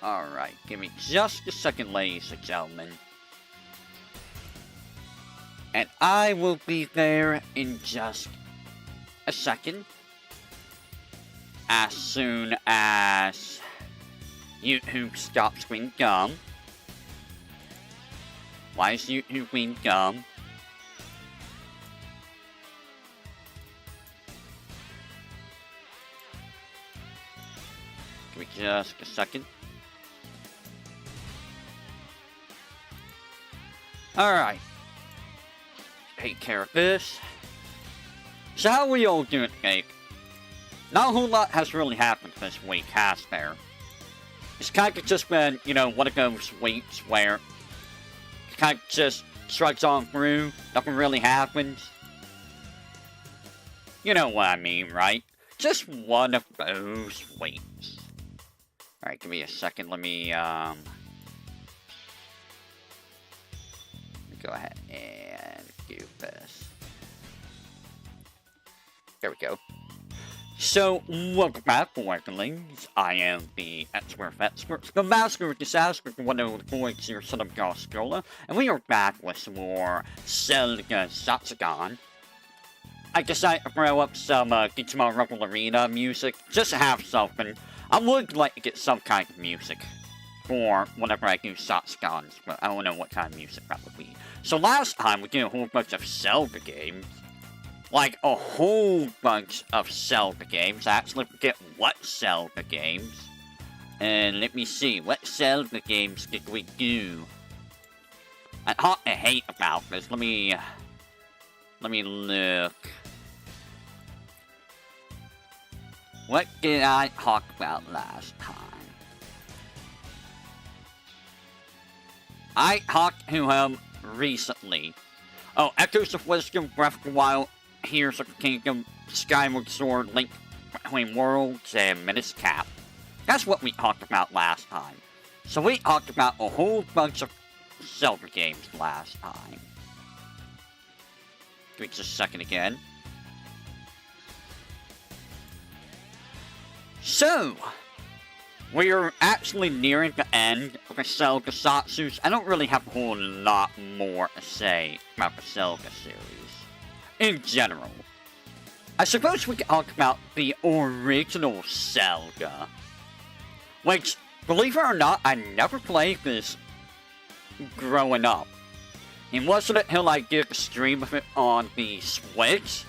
Alright, give me just a second, ladies and gentlemen. And I will be there in just a second. As soon as YouTube stops being dumb. Why is YouTube being dumb? Give me just a second. Alright. Take care of this. So how are we all doing today? Not a whole lot has really happened this week, has there? It's kind of just been, you know, one of those weeks where it kind of just struts on through, nothing really happens. You know what I mean, right? Just one of those weeks. Alright, give me a second, let me go ahead and do this. There we go. So, welcome back, Worklings. I am the expert of experts, the master of disaster, the one of the boys, your son of Goscola, and we are back with some more Zelda Zatsudan. I decided to throw up some Digimon Rebel Arena music, just to have something. I would like to get some kind of music for whenever I do Zatsudans, but I don't know what kind of music that would be. So last time we did a whole bunch of Zelda games. Like, a whole bunch of Zelda games. I actually forget what Zelda games. And let me see, what Zelda games did we do? I hot and hate about this. Let me look. What did I talk about last time? I talked to him recently. Oh, Echoes of Wisdom, Breath of the Wild, Here's of the Kingdom, Skyward Sword, Link Between Worlds, and Menace Cap. That's what we talked about last time. So we talked about a whole bunch of Zelda games last time. Give me just a second again. So, we are actually nearing the end of the Zelda Satsus. I don't really have a whole lot more to say about the Zelda series. In general. I suppose we could talk about the original Zelda. Which, believe it or not, I never played this growing up. It wasn't until I did a stream of it on the Switch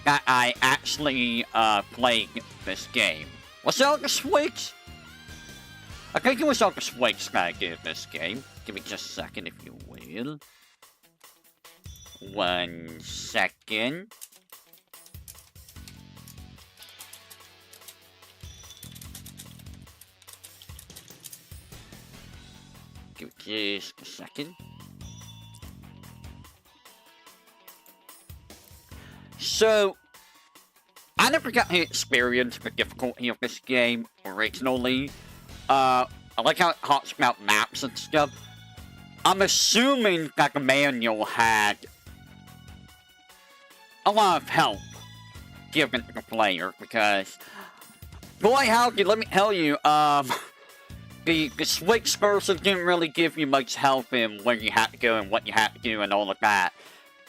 that I actually played this game. Was it on the Switch? I think it was on the Switch that I did this game. Give me just a second if you will. 1 second. Give me just a second. So, I never got to experience the difficulty of this game originally. I like how it talks about maps and stuff. I'm assuming that the manual had a lot of help given to the player, because, boy howdy, let me tell you, the Switch version didn't really give you much help in where you had to go and what you had to do and all of that.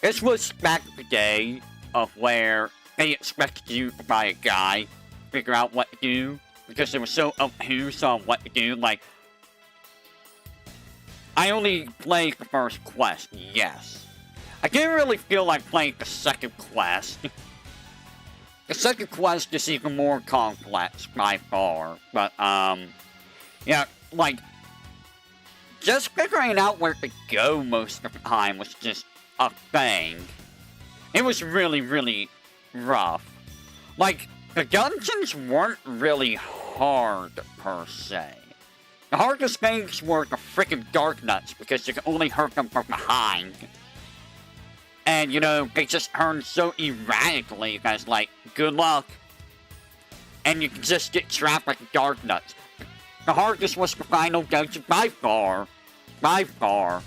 This was back in the day of where they expected you to buy a guide, figure out what to do, because they were so obtuse on what to do. Like, I only played the first quest, yes. I didn't really feel like playing the second quest. The second quest is even more complex by far, but, yeah, like, just figuring out where to go most of the time was just a thing. It was really, really rough. Like, the dungeons weren't really hard, per se. The hardest things were the frickin' Dark Nuts, because you can only hurt them from behind. And, you know, they just turn so erratically that it's like, good luck. And you can just get trapped like Dark Nuts. The hardest was the final dungeon by far. By far.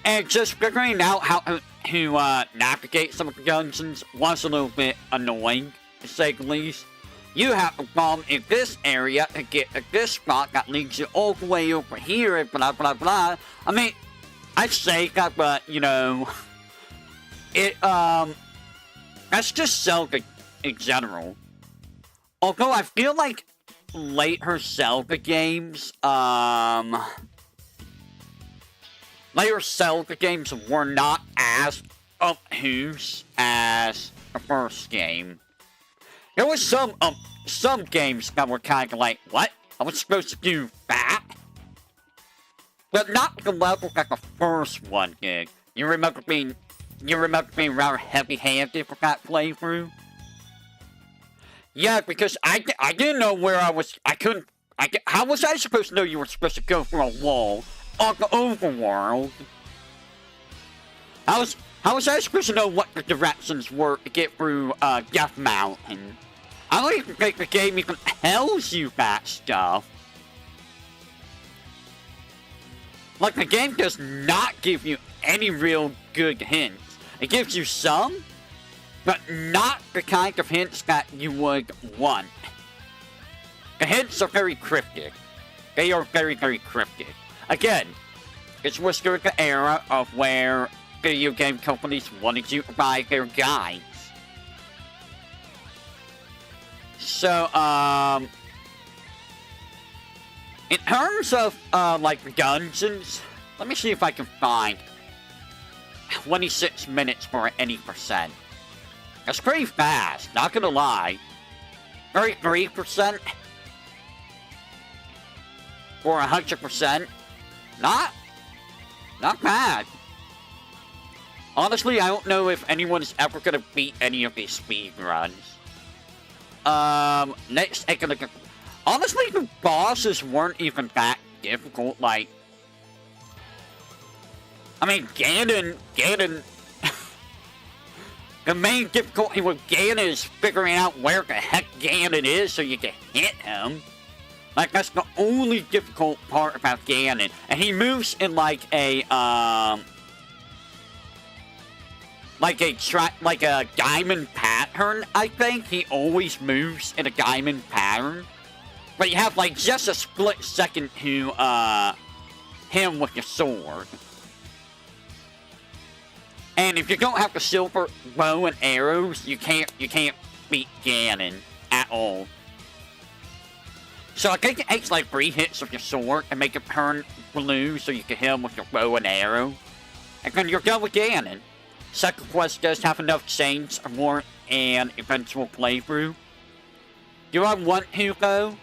And just figuring out how to navigate some of the dungeons was a little bit annoying, to say the least. You have to bomb in this area to get to this spot that leads you all the way over here and blah blah blah. I mean, I say that, but you know, that's just Zelda in general. Although I feel like later Zelda games, later Zelda games were not as obtuse as the first game. There was some games that were kind of like, what? I was supposed to do that? But not the level that the first one did. You remember being rather heavy-handed for that playthrough? Yeah, because I didn't know where I was. How was I supposed to know you were supposed to go through a wall on the overworld? How was I supposed to know what the directions were to get through Death Mountain? I don't even think the game even tells you that stuff. Like, the game does not give you any real good hints. It gives you some, but not the kind of hints that you would want. The hints are very cryptic. They are very, very cryptic. Again, this was during the era of where video game companies wanted you to buy their guides. So, in terms of, like, dungeons, let me see if I can find 26 minutes for any percent. That's pretty fast, not gonna lie. 33% for 100%. Not bad. Honestly, I don't know if anyone's ever gonna beat any of these speedruns. Let's take a look at... Honestly, the bosses weren't even that difficult, like... I mean, Ganon... The main difficulty with Ganon is figuring out where the heck Ganon is so you can hit him. Like, that's the only difficult part about Ganon. And he moves in like a, like a diamond pattern, I think. He always moves in a diamond pattern. But you have, like, just a split second to, him with your sword. And if you don't have the silver bow and arrows, you can't beat Ganon at all. So I think it takes, like, 3 hits of your sword and make it turn blue so you can hit him with your bow and arrow. And then you're done with Ganon. Second quest does have enough chains or more and eventual playthrough. Do I want to, though?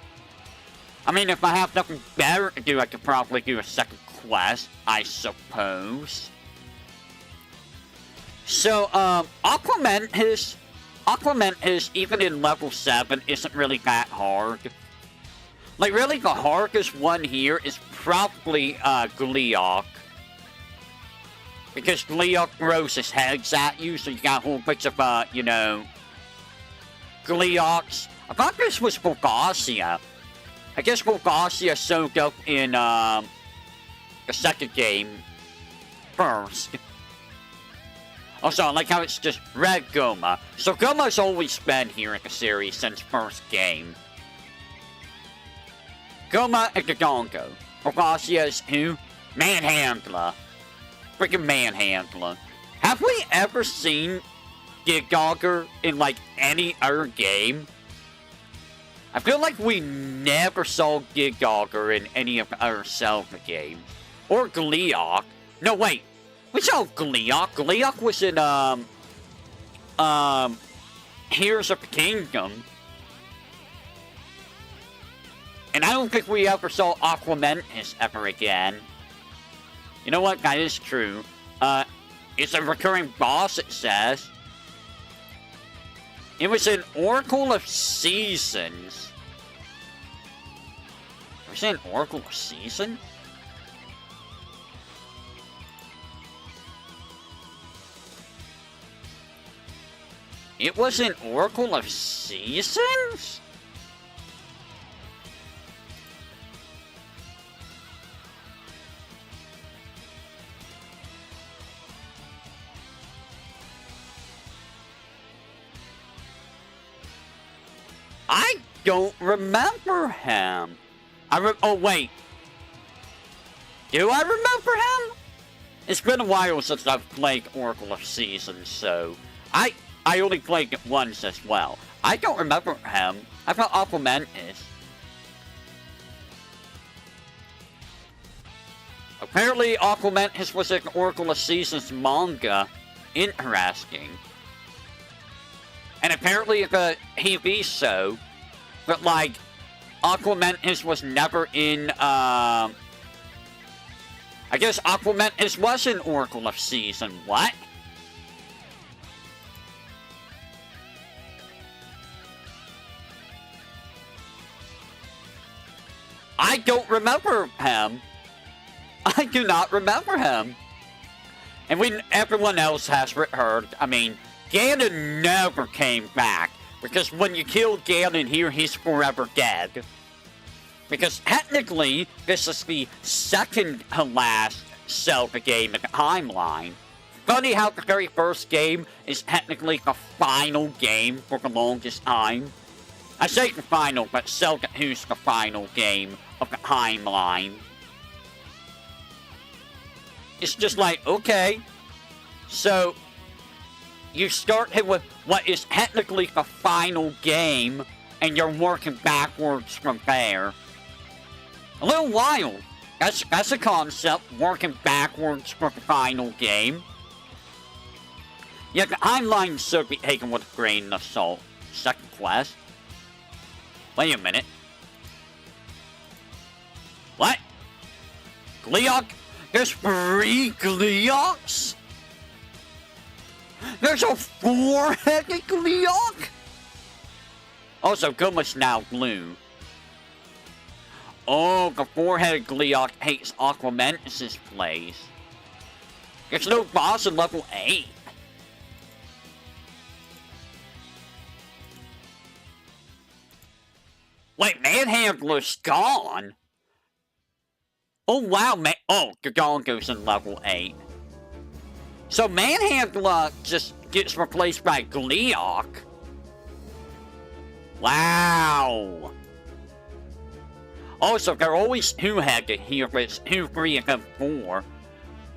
I mean, if I have nothing better to do, I could probably do a second quest, I suppose. So, Aquamentus, even in level 7, isn't really that hard. Like, really, the hardest one here is probably, Gleeok. Because Gleeok throws his heads at you, so you got a whole bunch of, you know... Gleeoks. I thought this was Volgasia. I guess Volgasia showed up in, the second game first. Also, I like how it's just Red Goma. So Goma's always been here in the series since first game. Goma and Dodongo. Volgasia's who? Manhandler. Freaking Manhandler. Have we ever seen Gigogger in, like, any other game? I feel like we never saw Gigogger in any of the other Zelda games. Or Gleeok. No, wait. We saw Gleeok. Gleeok was in, Heroes of the Kingdom. And I don't think we ever saw Aquamentus ever again. You know what? That is true. It's a recurring boss, it says. It was in Oracle of Seasons. Was it an Oracle of Seasons? It was an Oracle of Seasons? I don't remember him. Oh, wait. Do I remember him? It's been a while since I've played Oracle of Seasons, so... I only played it once as well. I don't remember him. I thought Aquamentus. Apparently, Aquamentus was an Oracle of Seasons manga. Interesting. And apparently, the TV show, but like, Aquamentus was never in, I guess Aquamentus was an Oracle of Season. What? I don't remember him. I do not remember him. And when everyone else has heard, I mean, Ganon never came back. Because when you kill Ganon here, he's forever dead. Because technically, this is the second to last Zelda game in the timeline. Funny how the very first game is technically the final game for the longest time. I say the final, but Zelda 2's the final game of the timeline. It's just like, okay, so you start him with what is technically the final game, and you're working backwards from there. A little wild. That's a concept, working backwards from the final game. Yeah, the timeline should be taken with a grain of salt. Second quest. Wait a minute. What? Gleeok? There's 3 Gleeoks? There's a 4-headed Gleeok? Also, Goma's now blue. Oh, the 4-headed Gleeok hates Aquamentus' place. There's no boss in level 8. Wait, Manhandler's gone? Oh, wow, Gagon goes in level 8. So Manhandler just gets replaced by Gleeok. Wow. Also, they're always 2-headed here, but it's 2, 3, and then 4.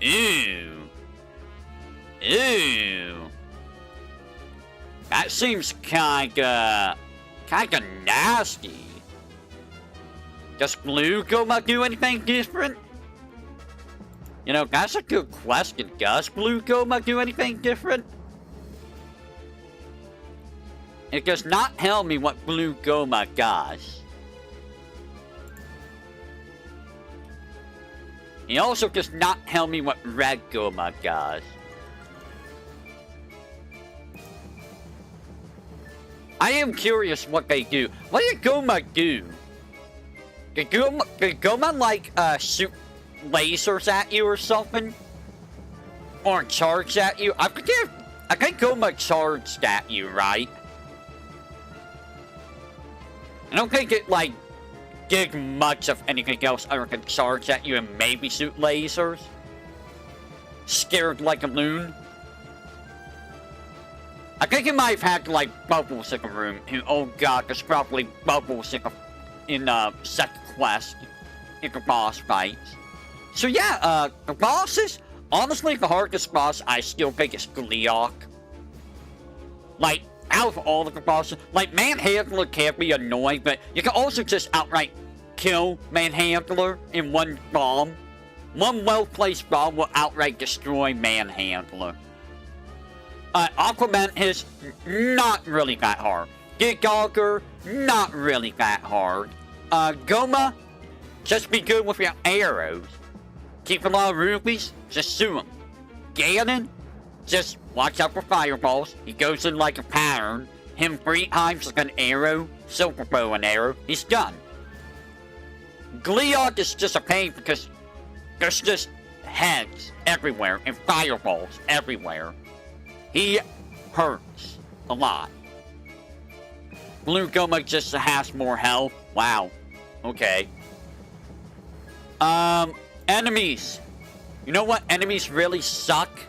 Ew. Ew. That seems kinda nasty. Does Blue Goma do anything different? You know, that's a good question. Does Blue Goma do anything different? It does not tell me what Blue Goma does. It also does not tell me what Red Goma does. I am curious what they do. What did Goma do? Did Goma like, shoot lasers at you or something? Or charge at you? I think Goma charged at you, right? I don't think it, like, did much of anything else other than charge at you and maybe shoot lasers. Scared like a loon. I think it might have had, like, bubbles in the room. Oh god, there's probably bubbles in second quest in the boss fights. So yeah, the bosses, honestly, the hardest boss I still think is Gleeok. Like, out of all of the bosses, like, Manhandler can be annoying, but you can also just outright kill Manhandler in one bomb. One well-placed bomb will outright destroy Manhandler. Aquaman is not really that hard. Gigogger, not really that hard. Goma, just be good with your arrows. Keep a lot of rupees, just shoot them. Ganon, just watch out for fireballs. He goes in like a pattern. Him 3 times like an arrow, silver bow and arrow, he's done. Gleeok is just a pain because there's just heads everywhere and fireballs everywhere. He hurts a lot. Blue Goma just has more health. Wow. Okay. Enemies. You know what enemies really suck?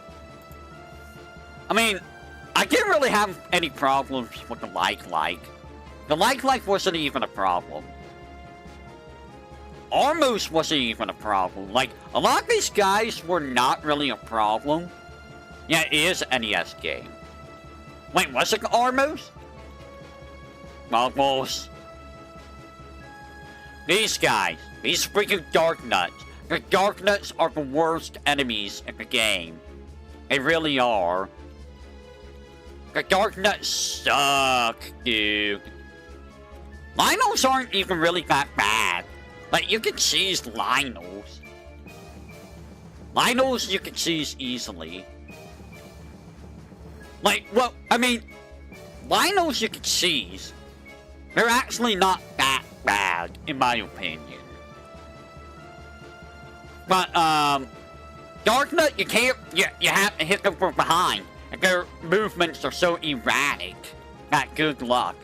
I mean, I didn't really have any problems with the like. The life wasn't even a problem. Almost wasn't even a problem. Like, a lot of these guys were not really a problem. Yeah, it is an NES game. Wait, was it almost? Almost. These guys, these freaking Dark Nuts. The Dark Nuts are the worst enemies in the game. They really are. The Dark Nuts suck, dude. Lionels aren't even really that bad. Like, you can cheese Lionels. Lionels you can cheese easily. Like, well, I mean, Lionels you can cheese. They're actually not that bad, in my opinion. But, Dark Nut, you can't, you have to hit them from behind. And their movements are so erratic. That good luck.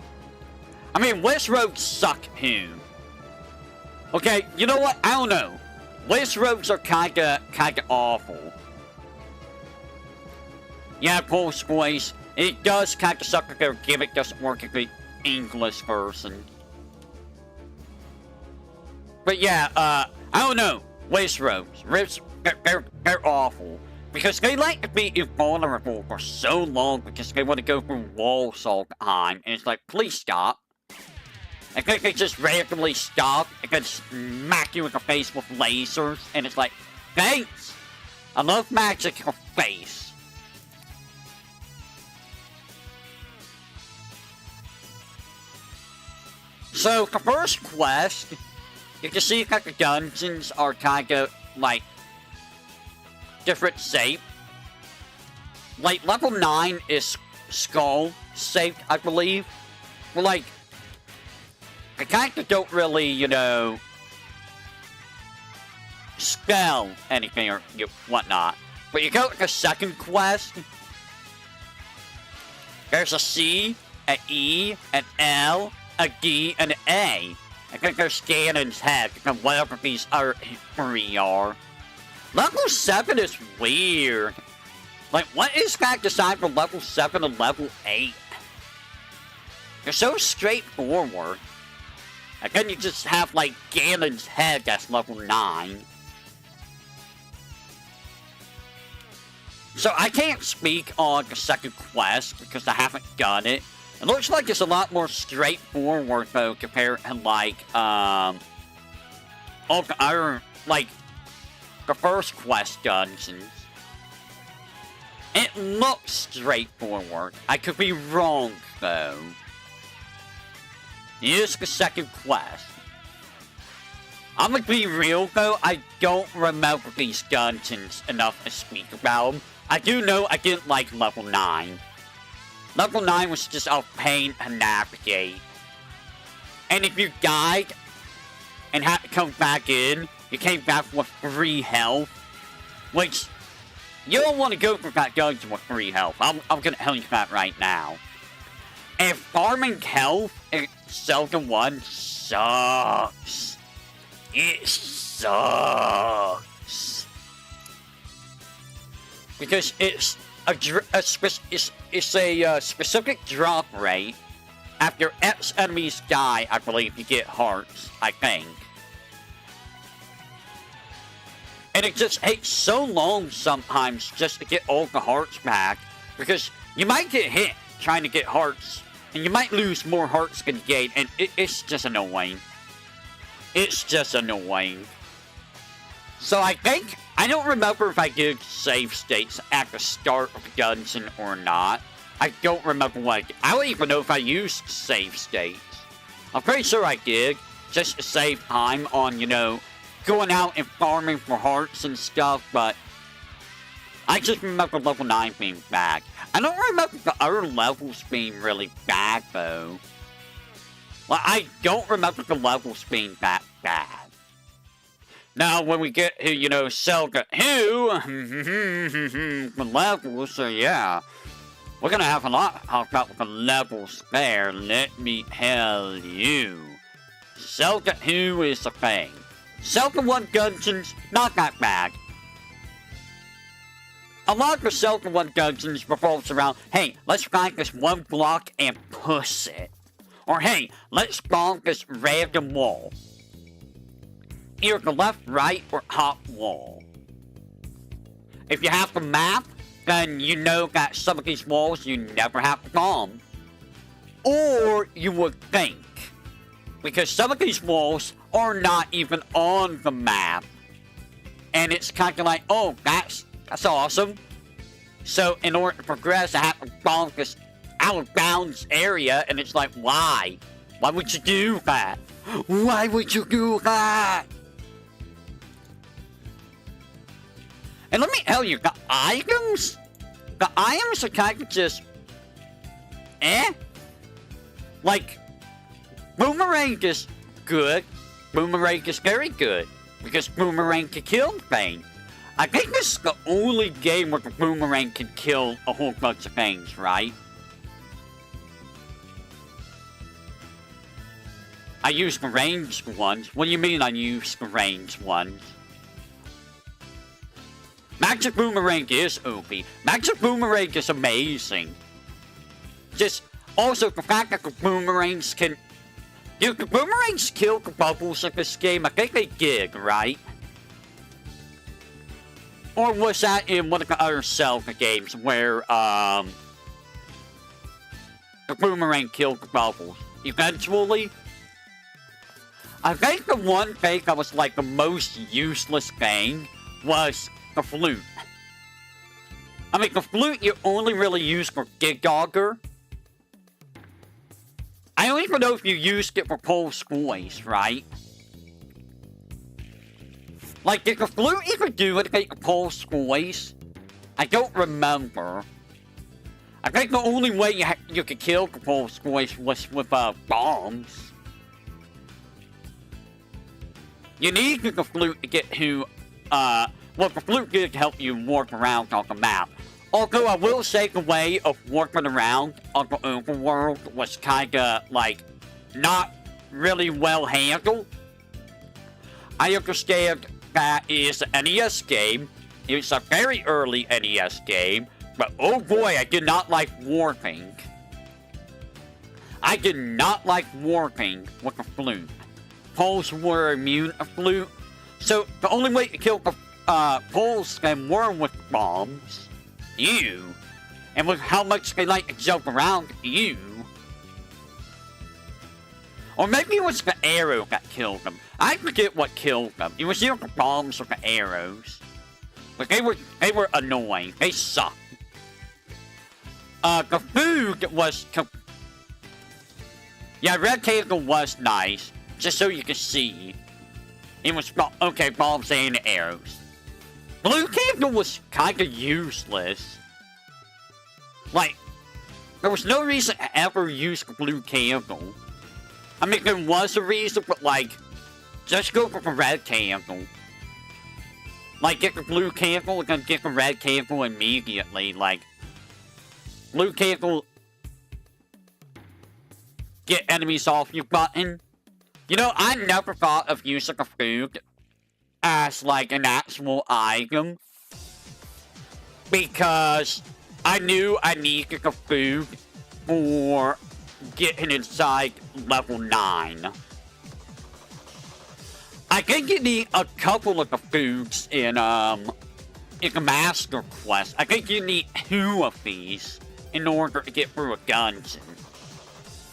I mean, Wish Rogues suck too. Okay, you know what? I don't know. Wish Rogues are kinda awful. Yeah, Pulse Voice. It does kinda suck if their gimmick doesn't work in the English version. But yeah, I don't know. Wish Rogues. They're awful. Because they like to be invulnerable for so long because they want to go through walls all the time. And it's like, please stop. I think they just randomly stop and can smack you in the face with lasers. And it's like, thanks! I love magic in the face. So, the first quest, you can see that the dungeons are kind of like different shape. Like, level 9 is skull shaped, I believe. But like, I kinda don't really, you know, spell anything or whatnot. But you go to the second quest, there's a C, an E, an L, a D, and an A. I think there's Ganon's head, and whatever these other three are. Level 7 is weird. Like, what is that design for level 7 and level 8? They're so straightforward. And then you just have, like, Ganon's head that's level 9. So I can't speak on the second quest because I haven't done it. It looks like it's a lot more straightforward, though, compared to, like, all the other, like, the first quest dungeons. It looks straightforward. I could be wrong, though. Here's the second quest. I'm gonna be real, though. I don't remember these dungeons enough to speak about them. I do know I didn't like level 9. Level 9 was just a pain to navigate. And if you died and had to come back in, you came back with 3 health. Which, you don't want to go for that dungeon with 3 health. I'm gonna tell you that right now. And farming health in Zelda 1 sucks. It sucks. Because it's a specific drop rate. After X enemies die, I believe you get hearts, I think. And it just takes so long sometimes just to get all the hearts back. Because you might get hit trying to get hearts. And you might lose more hearts than you gain. And it's just annoying. It's just annoying. So I think, I don't remember if I did save states at the start of the dungeon or not. I don't remember what I did. I don't even know if I used save states. I'm pretty sure I did. Just to save time on, you know, going out and farming for hearts and stuff, but I just remember level 9 being bad. I don't remember the other levels being really bad, though. Well, I don't remember the levels being that bad. Now, when we get to, you know, Zelda 2, the levels, so yeah. We're gonna have a lot to talk about with the levels there, let me tell you. Zelda 2 is the thing. Zelda 1 dungeons, not that bad. A lot of the Zelda 1 dungeons revolves around, hey, let's find this one block and push it. Or hey, let's bonk this random wall. Either the left, right, or top wall. If you have the map, then you know that some of these walls you never have to bomb. Or you would think. Because some of these walls are not even on the map. And it's kind of like, oh, that's awesome. So in order to progress, I have to bonk this out of bounds area. And it's like, why? Why would you do that? Why would you do that? And let me tell you, the items are kind of just, Like, Boomerang is good. Boomerang is very good. Because Boomerang can kill things. I think this is the only game where the Boomerang can kill a whole bunch of things, right? I use the ranged ones. What do you mean I use the ranged ones? Magic Boomerang is OP. Magic Boomerang is amazing. Just, also, the fact that the Boomerangs can... Dude, the Boomerangs kill the bubbles in this game. I think they did, right? Or was that in one of the other Zelda games where, the Boomerang killed the bubbles? Eventually? I think the one thing that was, like, the most useless thing was the flute. I mean, the flute you only really use for Gigogger. I don't even know if you used it for Pole's voice, right? Like, did the flute even do anything for Pole's voice? I don't remember. I think the only way you could kill the Pole's voice was with, bombs. You needed the flute to get to, well, the flute did help you warp around on the map. Although I will say the way of warping around on the overworld was kinda, like, not really well handled. I understand that is an NES game. It's a very early NES game. But oh boy, I did not like warping. I did not like warping with the flute. Poles were immune to flute. So the only way to kill the Poles then were with bombs. And with how much they like to jump around, Or maybe it was the arrow that killed them. I forget what killed them. It was either the bombs or the arrows. But they were annoying. They sucked. The food was... Yeah, Red Candle was nice. Just so you could see. It was... Okay, bombs and arrows. Blue Candle was kinda useless. Like, there was no reason to ever use the Blue Candle. I mean, there was a reason, but like, just go for the Red Candle. Like, get the Blue Candle and then get the Red Candle immediately. Like, Blue Candle, get enemies off your button. You know, I never thought of using the food as like an actual item. Because I knew I needed the food for getting inside level 9. I think you need a couple of the foods in the Master Quest. I think you need 2 of these in order to get through a dungeon.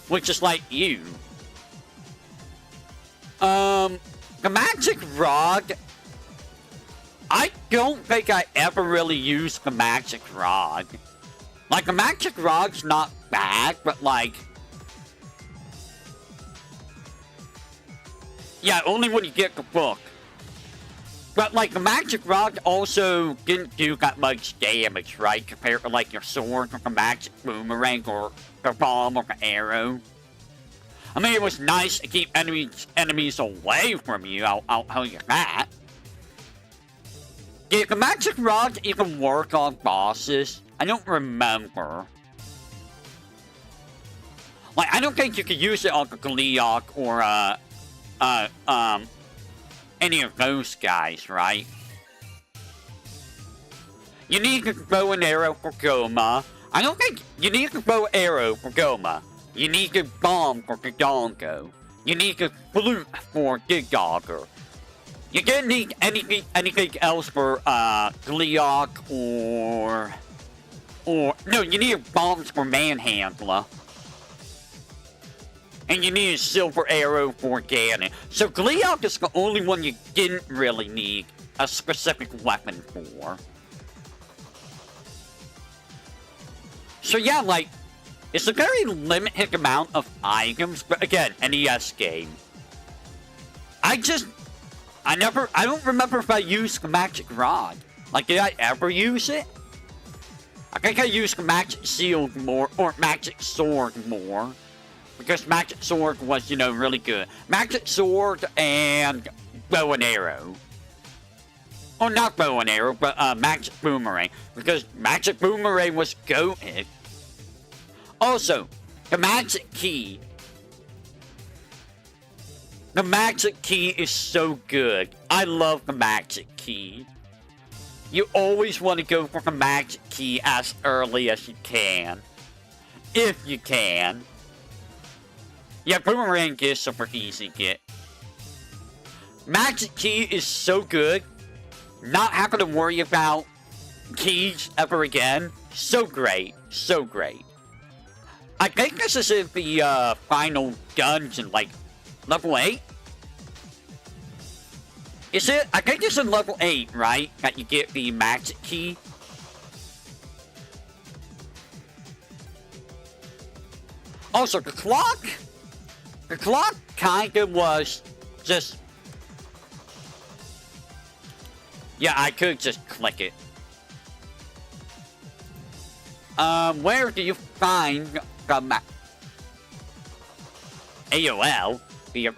Which is like you. The magic rod, I don't think I ever really used the magic rod. Like, the magic rod's not bad, but like... Yeah, only when you get the book. But like, the magic rod also didn't do that much damage, right? Compared to like your sword or the magic boomerang or the bomb or the arrow. I mean, it was nice to keep enemies away from you, I'll tell you that. Did the magic rod even work on bosses? I don't remember. Like, I don't think you could use it on the Gleeok or, any of those guys, right? You need the bow and arrow for Goma. I don't think you need the bow and arrow for Goma. You need a bomb for Dodongo. You need a flute for Digdogger. You don't need anything else for Gleok or no, you need bombs for Manhandler. And you need a silver arrow for Ganon. So Gleok is the only one you didn't really need a specific weapon for. So yeah, like, it's a very limited amount of items, but again, NES game. I don't remember if I used the magic rod. Like, did I ever use it? I think I used the magic shield more, or magic sword more. Because magic sword was, you know, really good. Magic sword and bow and arrow. Oh, not bow and arrow, but magic boomerang. Because magic boomerang was goated. Also, the magic key. The magic key is so good. I love the magic key. You always want to go for the magic key as early as you can. If you can. Yeah, boomerang is super easy to get. Magic key is so good. Not having to worry about keys ever again. So great. So great. I think this is in the final dungeon, like level 8? Is it? I think it's in level 8, right? That you get the magic key. Also, the clock? The clock kinda was just... Yeah, I could just click it. Where do you find the map? AOL?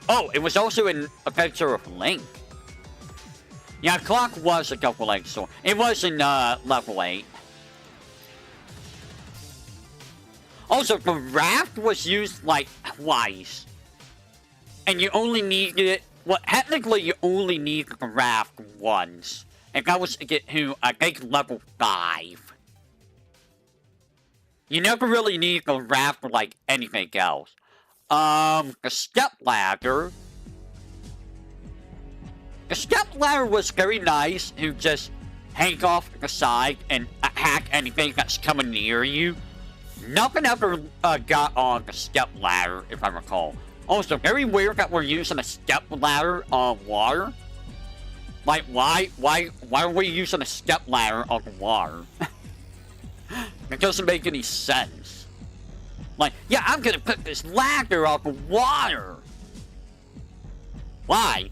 Oh, it was also in Adventure of Link. Yeah, clock was a double-edged sword. It was in level 8. Also, the raft was used like twice. And you only needed it, well, technically you only need the raft once. And that was to get to, I think, level 5. You never really need the raft for, like, anything else. The stepladder. The stepladder was very nice to just hang off the side and hack anything that's coming near you. Nothing ever got on the stepladder, if I recall. Also, very weird that we're using a stepladder on water. Like, why are we using a stepladder on water? It doesn't make any sense. Like, yeah, I'm gonna put this ladder on the water. Why?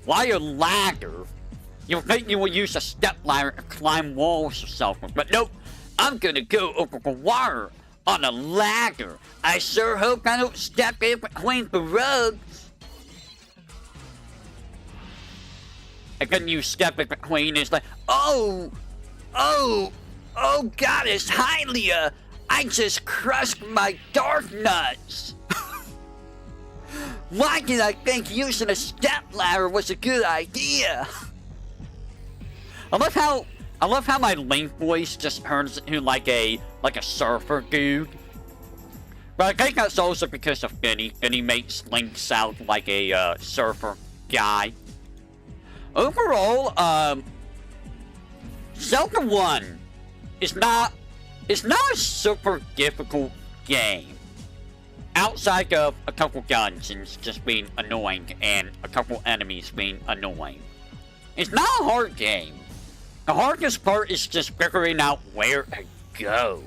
Why a ladder? You think you will use a stepladder to climb walls or something, but nope. I'm gonna go over the water on a ladder. I sure hope I don't step in between the rugs. And then you step in between, it's like, oh, goddess Hylia, I just crushed my dark nuts. Why did I think using a stepladder was a good idea? I love how my Link voice just turns into like a surfer dude. But I think that's also because of Finny. Finny makes Link sound like a surfer guy. Overall, Zelda 1 is not a super difficult game. Outside of a couple dungeons just being annoying and a couple enemies being annoying. It's not a hard game. The hardest part is just figuring out where to go.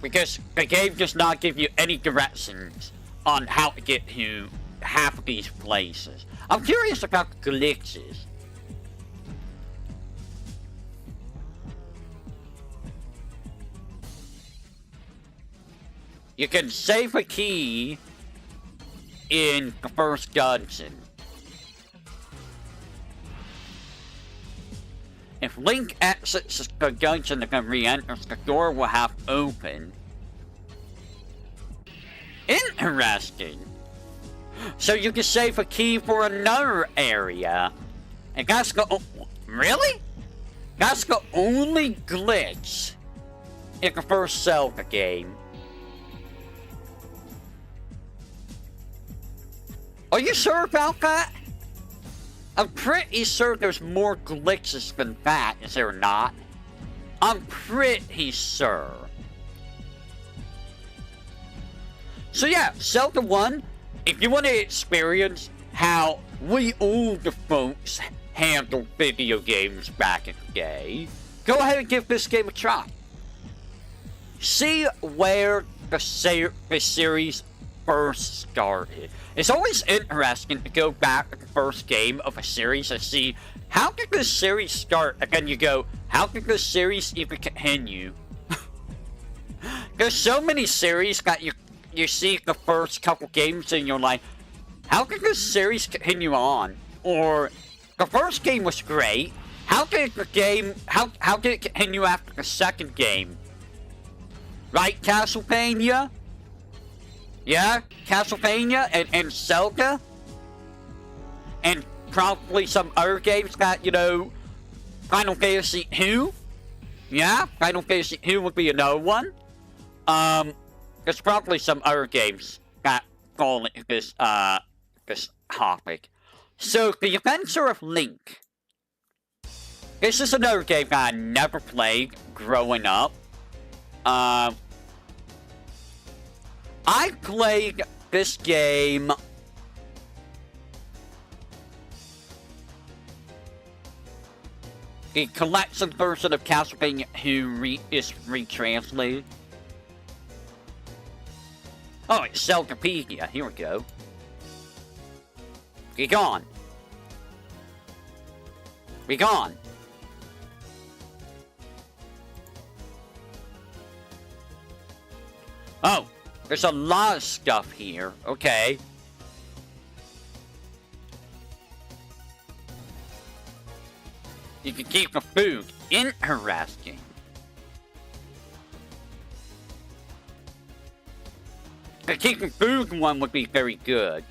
Because the game does not give you any directions on how to get to half of these places. I'm curious about the glitches. You can save a key in the first dungeon. If Link exits the dungeon and re-enters, the door will have opened. Interesting. So you can save a key for another area. And that's the... Really? That's the only glitch in the first Zelda game. Are you sure about that? I'm pretty sure there's more glitches than that, is there not? I'm pretty sure. So yeah, Zelda 1, if you want to experience how we older folks handled video games back in the day, go ahead and give this game a try. See where the series first started. It's always interesting to go back to the first game of a series and see how did this series start, and then you go, how did this series even continue? There's so many series that you see the first couple games and you're like, how did this series continue on? Or the first game was great. How did the game how did it continue after the second game? Right, Castlevania? Yeah, Castlevania and Zelda? And probably some other games that, you know, Final Fantasy 2? Yeah, Final Fantasy 2 would be another one. There's probably some other games that fall into this topic. So, The Adventure of Link. This is another game that I never played growing up. I played this game the collection version of Castlevania 2 is retranslated. Oh, it's Zeldapedia. Here we go. Be gone. Be gone. Oh, there's a lot of stuff here. Okay. You can keep the food. Interesting. The keeping food one would be very good.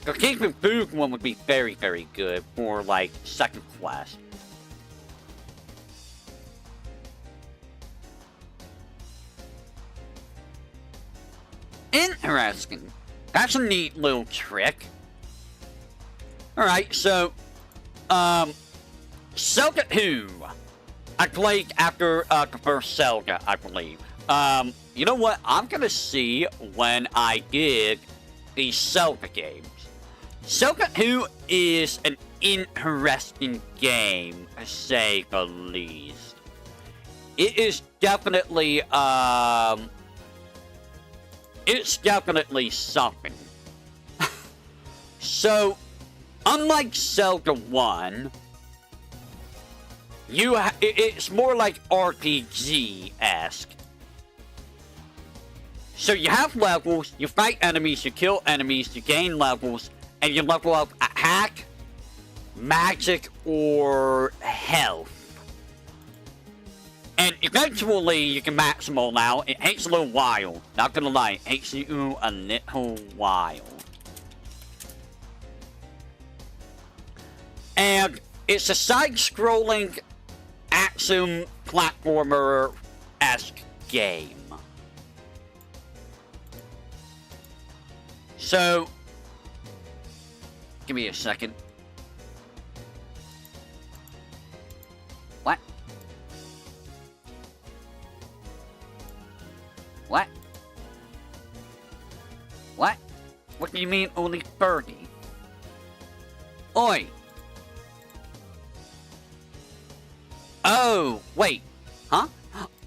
The keeping food one would be very, very good for, like, second quest. Interesting. That's a neat little trick. Alright, so, Zelda 2. I played after the first Zelda, I believe. You know what? I'm gonna see when I did the Zelda games. Zelda 2 is an interesting game, to say the least. It is definitely, it's definitely something. So, unlike Zelda 1, it's more like RPG-esque. So you have levels, you fight enemies, you kill enemies, you gain levels, and you level up attack, magic, or health. And eventually you can max them all out. It takes a little while. Not gonna lie, it takes you a little while. And it's a side-scrolling action platformer-esque game. So, give me a second. What? What? What? What do you mean only 30? Oi! Oh, wait. Huh?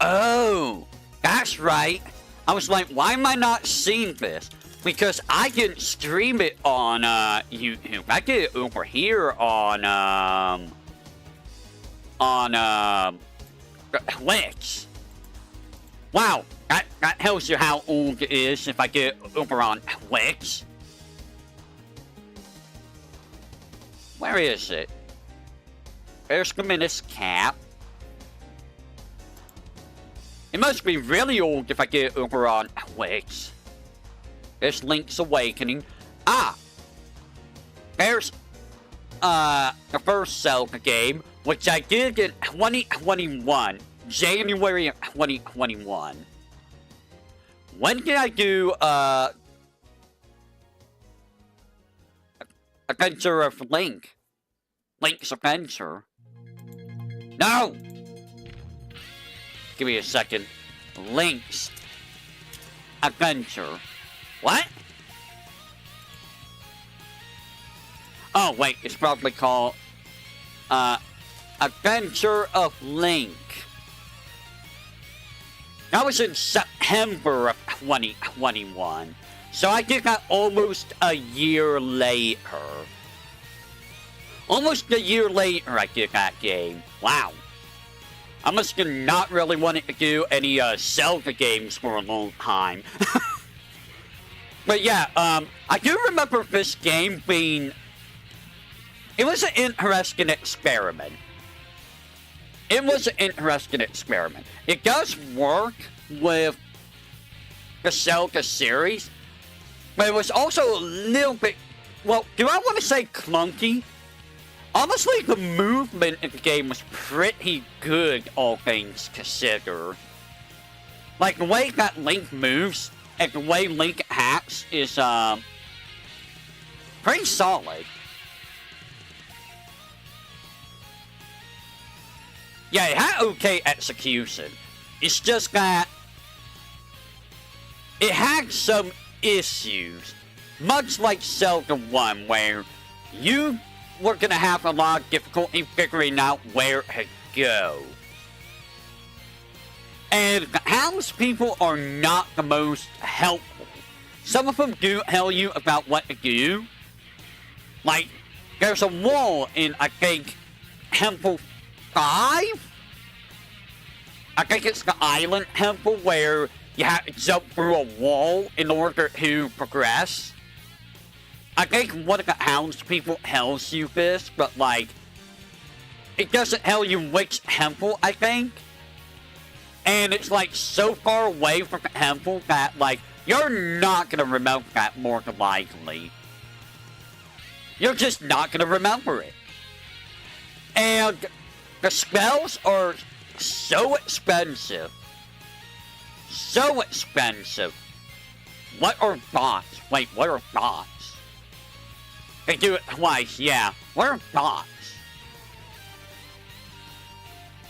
Oh, that's right. I was like, why am I not seeing this? Because I didn't stream it on YouTube. I did it over here on Twitch. Wow, that tells you how old it is if I get it over on Twitch. Where is it? There's the Menace Cap. It must be really old if I get it over on Twitch. There's Link's Awakening. Ah! There's, the first Zelda game, which I did in 2021. January of 2021. When can I do, Adventure of Link? Link's Adventure. No! Give me a second. Link's Adventure. What? Oh, wait, it's probably called, Adventure of Link. That was in September of 2021. So I did that almost a year later. Almost a year later I did that game. Wow. I must have not really wanted to do any Zelda games for a long time. But yeah, I do remember this game being... It was an interesting experiment. It was an interesting experiment. It does work with the Zelda series, but it was also a little bit, well, do I want to say clunky? Honestly, the movement in the game was pretty good, all things considered. Like, the way that Link moves, and the way Link acts is, pretty solid. Yeah, it had okay execution. It's just that it had some issues. Much like Zelda 1, where you were going to have a lot of difficulty figuring out where to go. And the townspeople are not the most helpful. Some of them do tell you about what to do. Like, there's a wall in, I think, Temple 5? I think it's the island temple where you have to jump through a wall in order to progress. I think one of the townspeople tells you this, but like, it doesn't tell you which temple, I think. And it's like so far away from the temple that like, you're not gonna remember that more than likely. You're just not gonna remember it. And the spells are so expensive. So expensive. What are bots? Wait, what are bots? They do it twice, yeah. What are bots?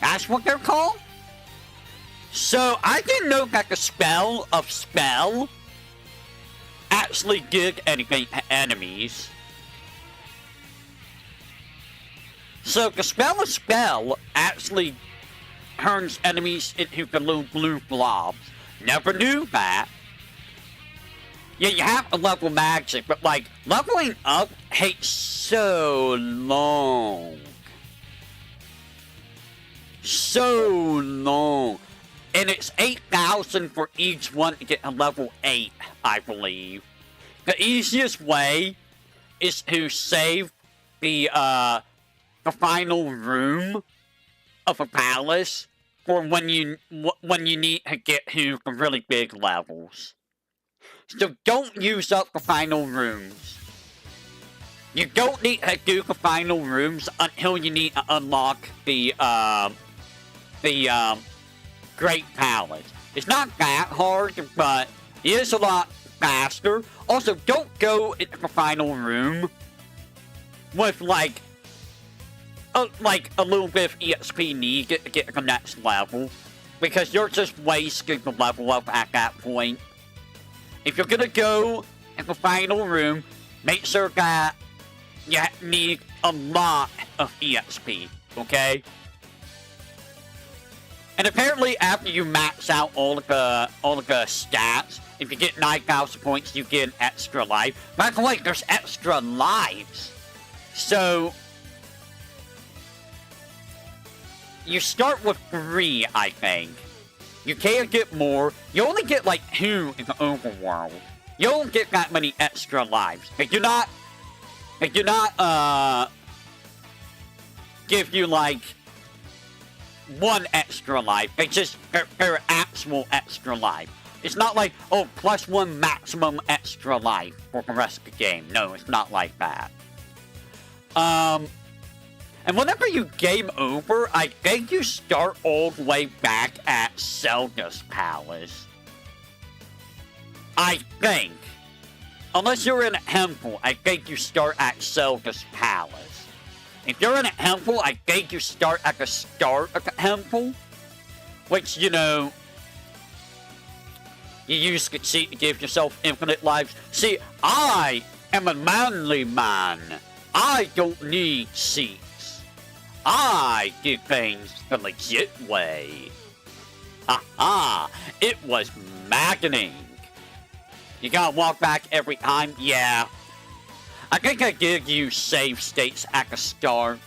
That's what they're called? So, I didn't know that the spell of spell actually did anything to enemies. So, the spell of spell actually turns enemies into the little blue blobs. Never knew that. Yeah, you have to level magic, but like, leveling up takes so long. So long. And it's 8,000 for each one to get to level 8, I believe. The easiest way is to save the final room of a palace for when you need to get to the really big levels. So don't use up the final rooms. You don't need to do the final rooms until you need to unlock the Great Palace. It's not that hard, but it is a lot faster. Also, don't go into the final room with like a little bit of EXP needed to get to the next level, because you're just wasting the level up at that point. If you're gonna go in the final room, make sure that you need a lot of EXP, okay? And apparently, after you max out all of the stats, if you get 9,000 points, you get an extra life. By the way, there's extra lives. So you start with 3, I think. You can't get more. You only get like 2 in the overworld. You don't get that many extra lives. They do not give you like 1 extra life. They're actual extra life. It's not like, oh, +1 maximum extra life for the rest of the game. No, it's not like that. And whenever you game over, I think you start all the way back at Zelda's Palace. I think. Unless you're in a temple, I think you start at Zelda's palace. If you're in a temple, I think you start at the start of the temple. Which, you know, you use conceit to give yourself infinite lives. See, I am a manly man. I don't need seats. I do things the legit way. Aha! It was maddening. You gotta walk back every time? Yeah. I think I did use save states at the start.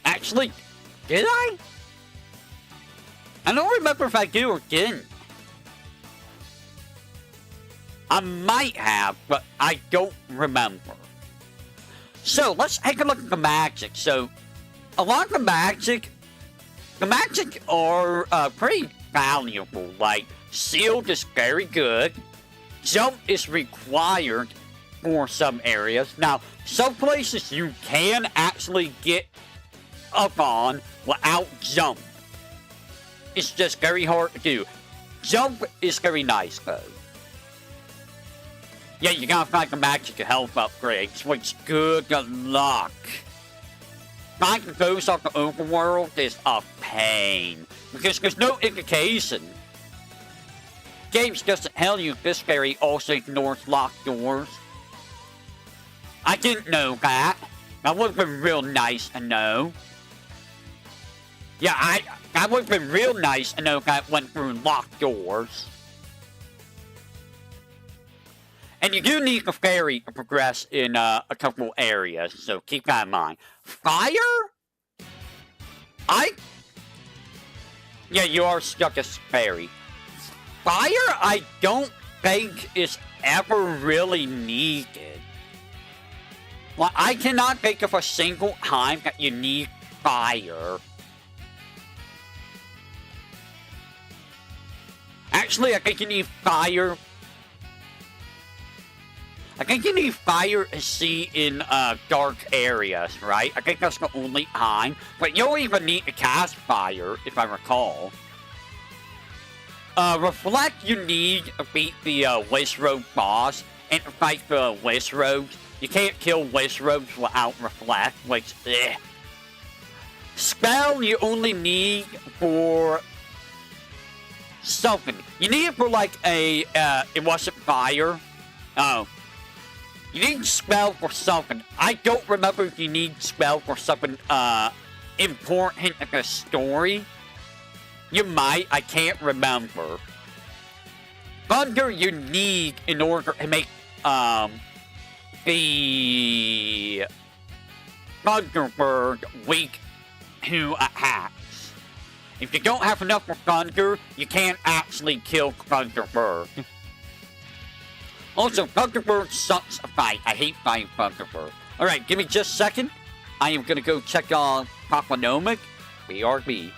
Actually, did I? I don't remember if I did or didn't. I might have, but I don't remember. So, let's take a look at the magic. So, a lot of the magic are pretty valuable. Like, sealed is very good. Jump is required for some areas. Now, some places you can actually get up on without jump. It's just very hard to do. Jump is very nice, though. Yeah, you gotta find the magic to health upgrades, which good luck. Finding those on the overworld is a pain, because there's no indication. Games doesn't tell you this fairy also ignores locked doors. I didn't know that. That would have been real nice to know. Yeah, that would have been real nice to know that went through locked doors. And you do need the fairy to progress in a couple areas, so keep that in mind. Fire? Yeah, you are stuck as fairy. Fire, I don't think is ever really needed. Well, I cannot think of a single time that you need fire. Actually, I think you need fire. I think you need fire to see in dark areas, right? I think that's the only time. But you don't even need to cast fire, if I recall. Reflect you need to beat the Wizrobe boss and to fight the Wizrobes. You can't kill Wizrobes without Reflect, which, eh. Spell you only need for something. You need it for like a, it wasn't fire. Oh. You need spell for something. I don't remember if you need spell for something, important in the story. You might, I can't remember. Thunder you need in order to make, the Thunderbird weak to attacks. If you don't have enough for Thunder, you can't actually kill Thunderbird. Also, Thunderbird sucks a fight. I hate fighting Thunderbird. Alright, give me just a second. I am gonna go check on Papanomic. BRB.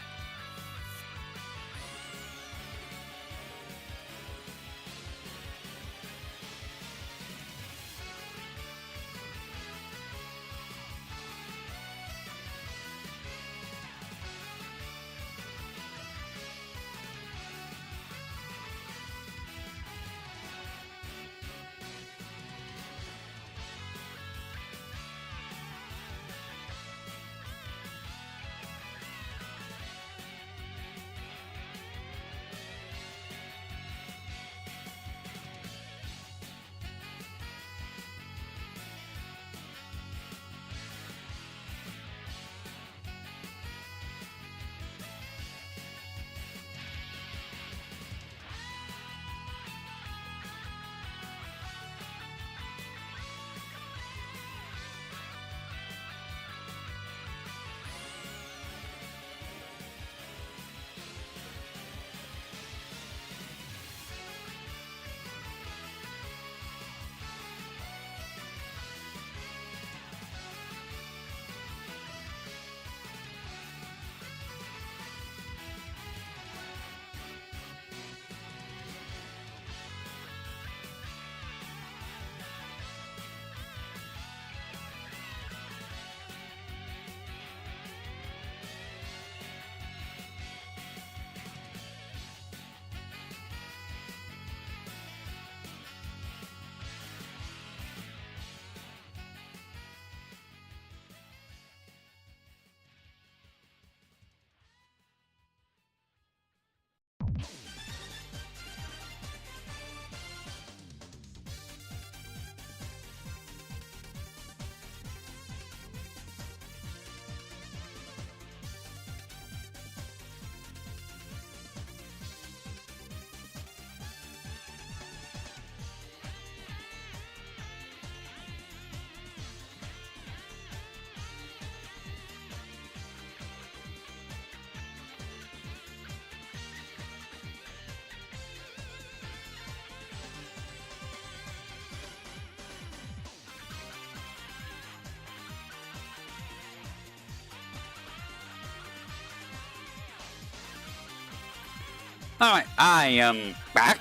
Alright, I am back.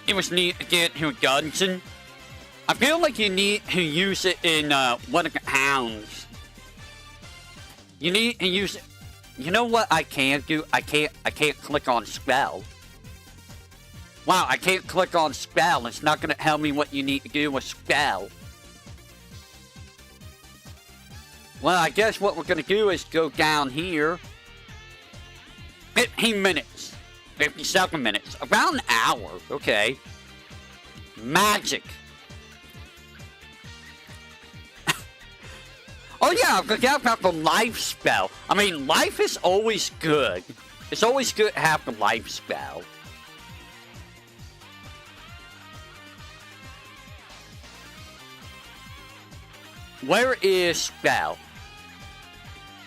It was neat to get to a dungeon. I feel like you need to use it in, one of the hounds. You need to use it. You know what I can't do? I can't click on spell. Wow, I can't click on spell. It's not gonna tell me what you need to do with spell. Well, I guess what we're gonna do is go down here. 15 minutes. 57 minutes. About an hour. Okay. Magic. Oh yeah, I forgot about the life spell. I mean, life is always good. It's always good to have the life spell. Where is spell?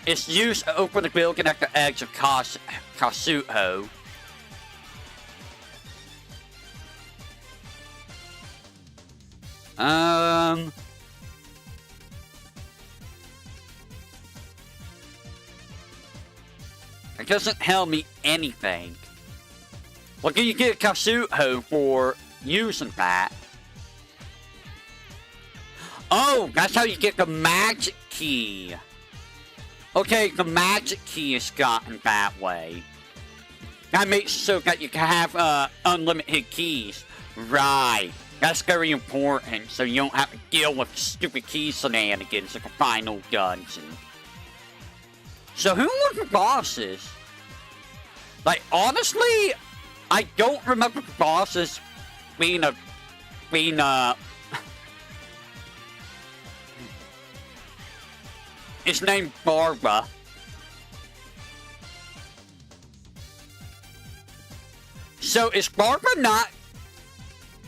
It's used to open the building at the edge of Kasuho. It doesn't tell me anything. Well, can you get Kasuho for using that? Oh, that's how you get the magic key. Okay, the magic key is gotten that way. That makes it so that you can have unlimited keys. Right. That's very important, so you don't have to deal with stupid key shenanigans like a final dungeon. So who were the bosses? Like, honestly, I don't remember the bosses being It's named Barbara. So is Barbara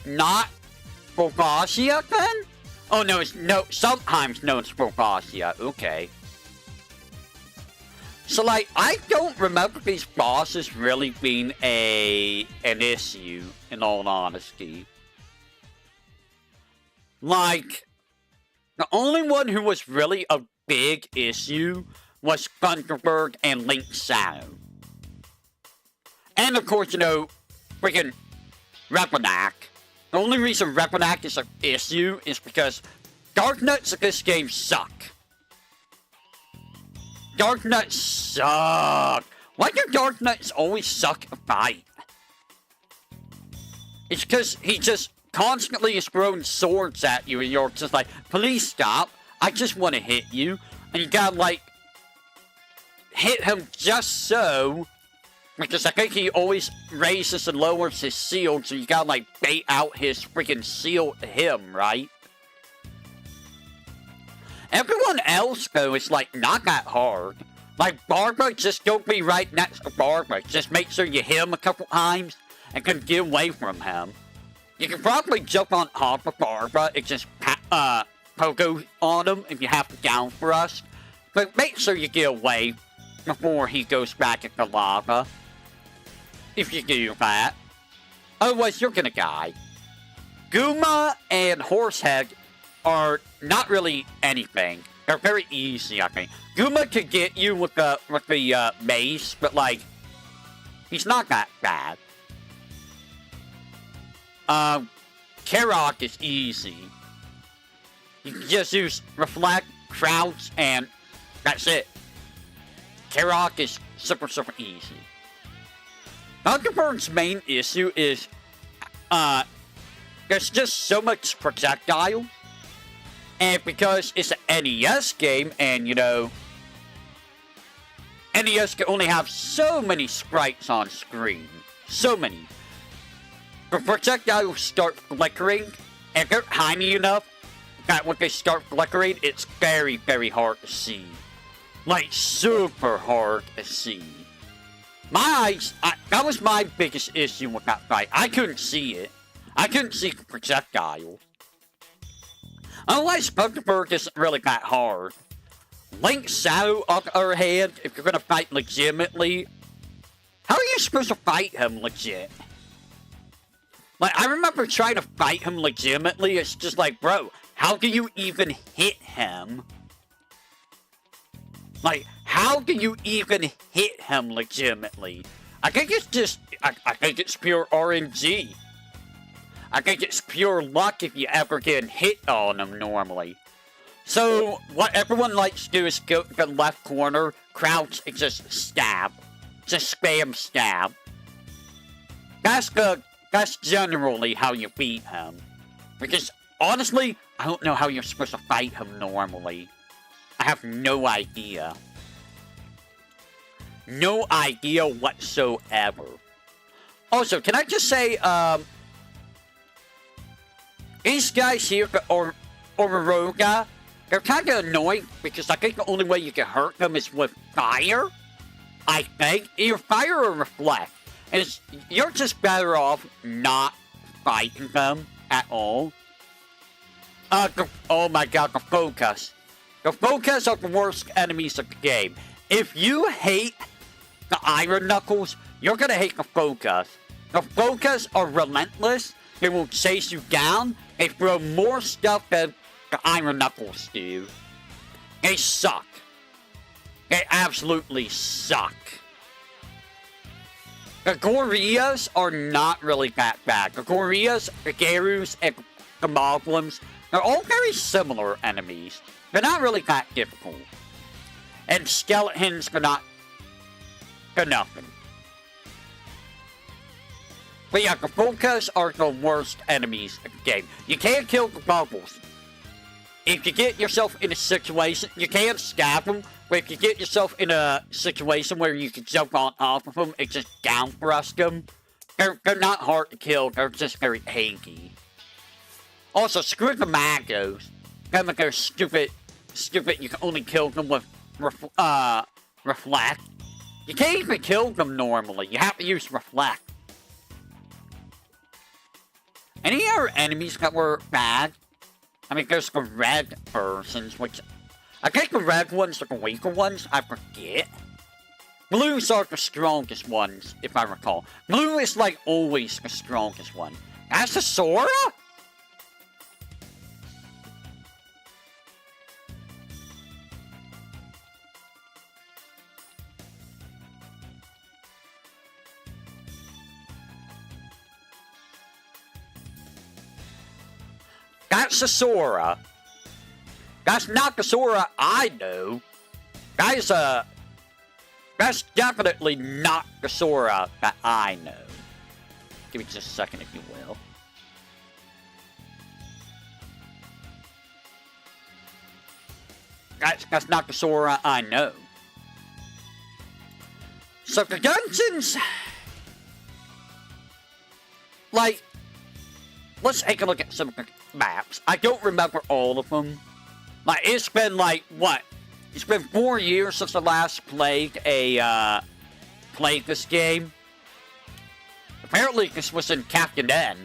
not Bulgaria then? Oh no, sometimes known as Bulgaria. Okay. So like, I don't remember these bosses really being an issue, in all honesty. Like, the only one who was really a big issue was Thunderbird and Link Shadow. And of course, you know, freaking Repanak. The only reason Repanak is an issue is because Dark Nuts of this game suck. Dark Nuts suck. Why do Dark Nuts always suck a fight? It's because he just constantly is throwing swords at you and you're just like, please stop. I just want to hit you. And you gotta like, hit him just so. Because I think he always raises and lowers his shield, so you gotta like bait out his freaking shield to him, right? Everyone else, though, is, like, not that hard. Like, Barbara, just don't be right next to Barbara. Just make sure you hit him a couple times and can get away from him. You can probably jump on top of Barbara and just, pogo on him if you have to down thrust. But make sure you get away before he goes back into lava. If you do that. Otherwise, you're gonna die. Guma and Horsehead are not really anything. They're very easy, I think. Guma could get you with the mace, but like, he's not that bad. Karok is easy. You can just use Reflect, Crouch, and that's it. Karok is super easy. Thunderbird's main issue is, there's just so much projectile. And because it's an NES game, and, you know, NES can only have so many sprites on screen. So many. The projectiles start flickering, and they're tiny enough that when they start flickering, it's very hard to see. Like, super hard to see. My eyes, that was my biggest issue with that fight. I couldn't see it. I couldn't see the projectile. Otherwise, Thunderbird isn't really that hard. Link Shadow, on the other hand, if you're gonna fight legitimately, how are you supposed to fight him legit? Like, I remember trying to fight him legitimately, it's just like, bro, how do you even hit him? Like, how how do you even hit him legitimately? I think it's just, I think it's pure RNG. I think it's pure luck if you ever get hit on him normally. So, what everyone likes to do is go to the left corner, crouch, and just stab. Just spam stab. That's generally how you beat him. Because, honestly, I don't know how you're supposed to fight him normally. I have no idea. No idea whatsoever. Also, can I just say, these guys here, or Oroga, they're kind of annoying because I think the only way you can hurt them is with fire. I think. Either fire or reflect. And you're just better off not fighting them at all. Oh my god, the focus. The focus are the worst enemies of the game. If you hate the Iron Knuckles, you're gonna hate the focus. The focus are relentless. They will chase you down. They throw more stuff than the Iron Knuckles do. They suck. They absolutely suck. The Gorillaz are not really that bad. The Gorillaz, the Garus, and the Moblins, they're all very similar enemies. They're not really that difficult. And Skeletons are not... they're nothing. But yeah, the Focus are the worst enemies of the game. You can't kill the Bubbles. If you get yourself in a situation, you can't stab them, but if you get yourself in a situation where you can jump on top of them and just down thrust them, they're not hard to kill, they're just very hanky. Also, screw the Magos. They're stupid, you can only kill them with Reflect. You can't even kill them normally, you have to use Reflect. Any other enemies that were bad? I mean, there's the red versions, which... I think the red ones are the weaker ones, I forget. Blues are the strongest ones, if I recall. Blue is, like, always the strongest one. That's a Sora? That's a Sora. That's not the Sora I know. That's definitely not the Sora that I know. Give me just a second, if you will. That's not the Sora I know. So the dungeons... like... let's take a look at some of the maps. I don't remember all of them. Like, it's been like, what? It's been 4 years since I last played this game. Apparently this was in Captain N.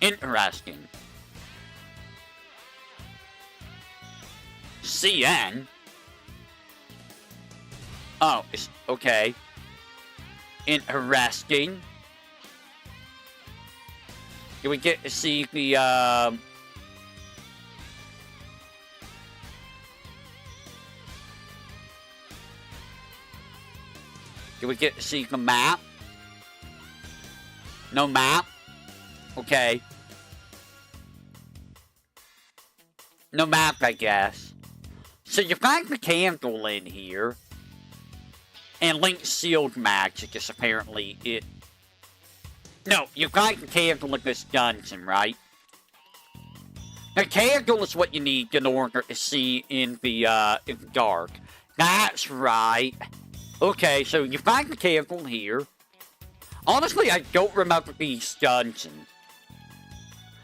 Interesting. CN? Oh, it's, okay. Interesting. Do we get to see the, do we get to see the map? No map? Okay. No map, I guess. So you find the candle in here. And Link's sealed magic is apparently it. No, you find the candle in this dungeon, right? The candle is what you need in order to see in the dark. That's right. Okay, so you find the candle here. Honestly, I don't remember these dungeons.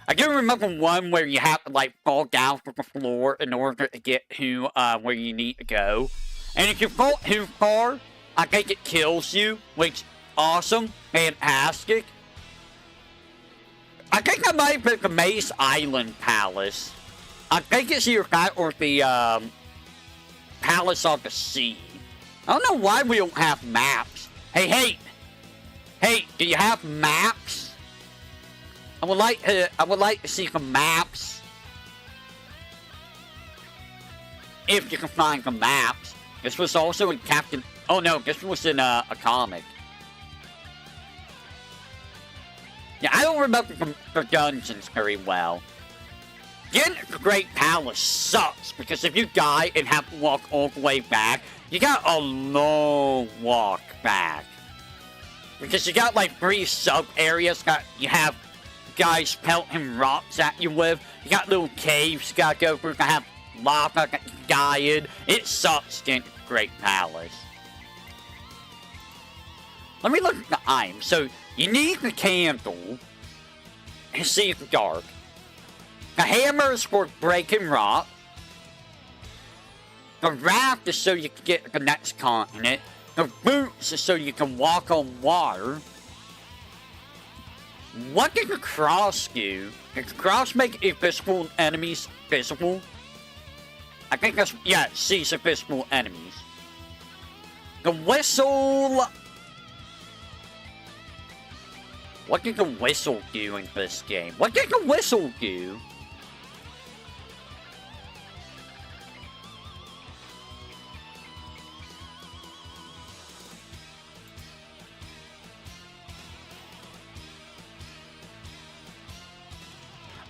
I do remember one where you have to, like, fall down from the floor in order to get to, where you need to go. And if you fall too far, I think it kills you, which, awesome, fantastic. I think I might have been the Maze Island Palace. I think it's either that or the, Palace on the Sea. I don't know why we don't have maps. Hey, do you have maps? I would like to see some maps. If you can find the maps. This was also in Captain... Oh no, this was in a comic. Yeah, I don't remember the dungeons very well. Getting the Great Palace sucks, because if you die and have to walk all the way back, you got a long walk back. Because you got like 3 sub-areas that you have guys pelting rocks at you with. You got little caves you gotta go through that have lava that you die in. It sucks getting the Great Palace. Let me look at the items. So, you need the candle to see the dark. The hammer is for breaking rock. The raft is so you can get to the next continent. The boots is so you can walk on water. What did the cross do? Did the cross make invisible enemies visible? I think that's... Yeah, it sees invisible enemies. The whistle... What did the whistle do in this game? What did the whistle do?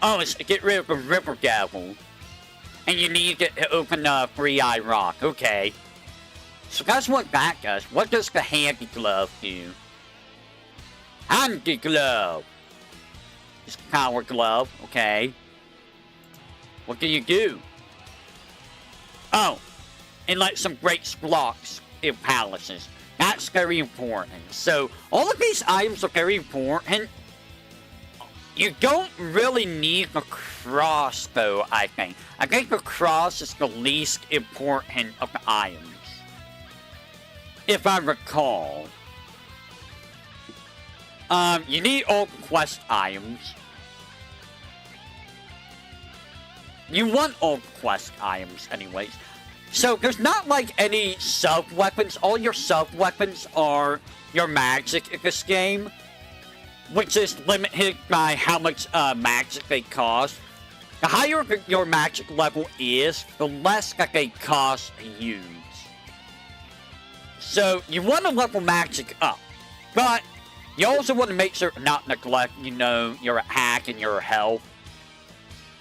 Oh, it's to get rid of the river devil. And you need it to open the Three-Eye Rock. Okay. So that's what that does. What does the handy glove do? Handy glove. It's a power glove. Okay. What do you do? Oh. It lets some break blocks in palaces. That's very important. So, all of these items are very important. You don't really need the cross, though, I think. I think the cross is the least important of the items. If I recall. You need all quest items. You want all quest items, anyways. So, there's not, like, any sub-weapons. All your sub-weapons are your magic in this game. Which is limited by how much magic they cost. The higher your magic level is, the less that they cost to use. So, you want to level magic up. But, you also want to make sure to not neglect, you know, your attack and your health.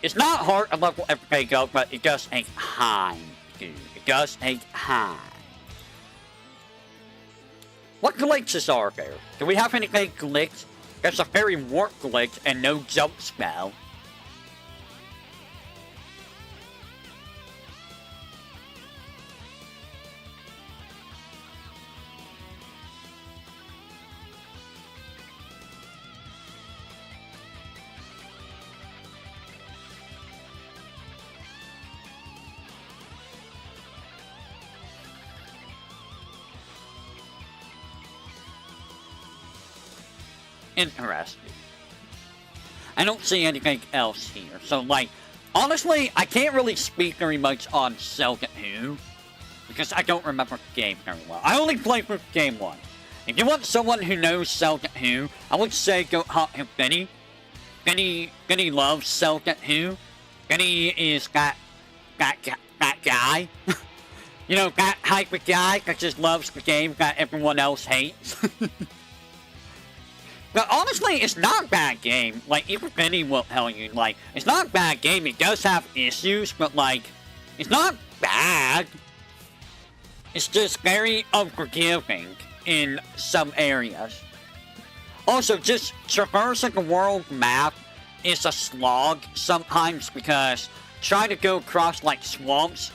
It's not hard to level everything up, but it does take time, dude. It does take time. What glitches are there? Do we have anything glitched? There's a fairy warp glitch and no jump spell. Interesting. I don't see anything else here. So, like, honestly, I can't really speak very much on Zelda 2. Because I don't remember the game very well. I only played through the game once. If you want someone who knows Zelda 2, I would say go talk to Benny. Benny loves Zelda 2. Benny is that guy. You know, that type of guy that just loves the game that everyone else hates. But honestly, it's not a bad game. Like, even Benny will tell you, like, it's not a bad game. It does have issues, but, like, it's not bad. It's just very unforgiving in some areas. Also, just traversing the world map is a slog sometimes because trying to go across, like, swamps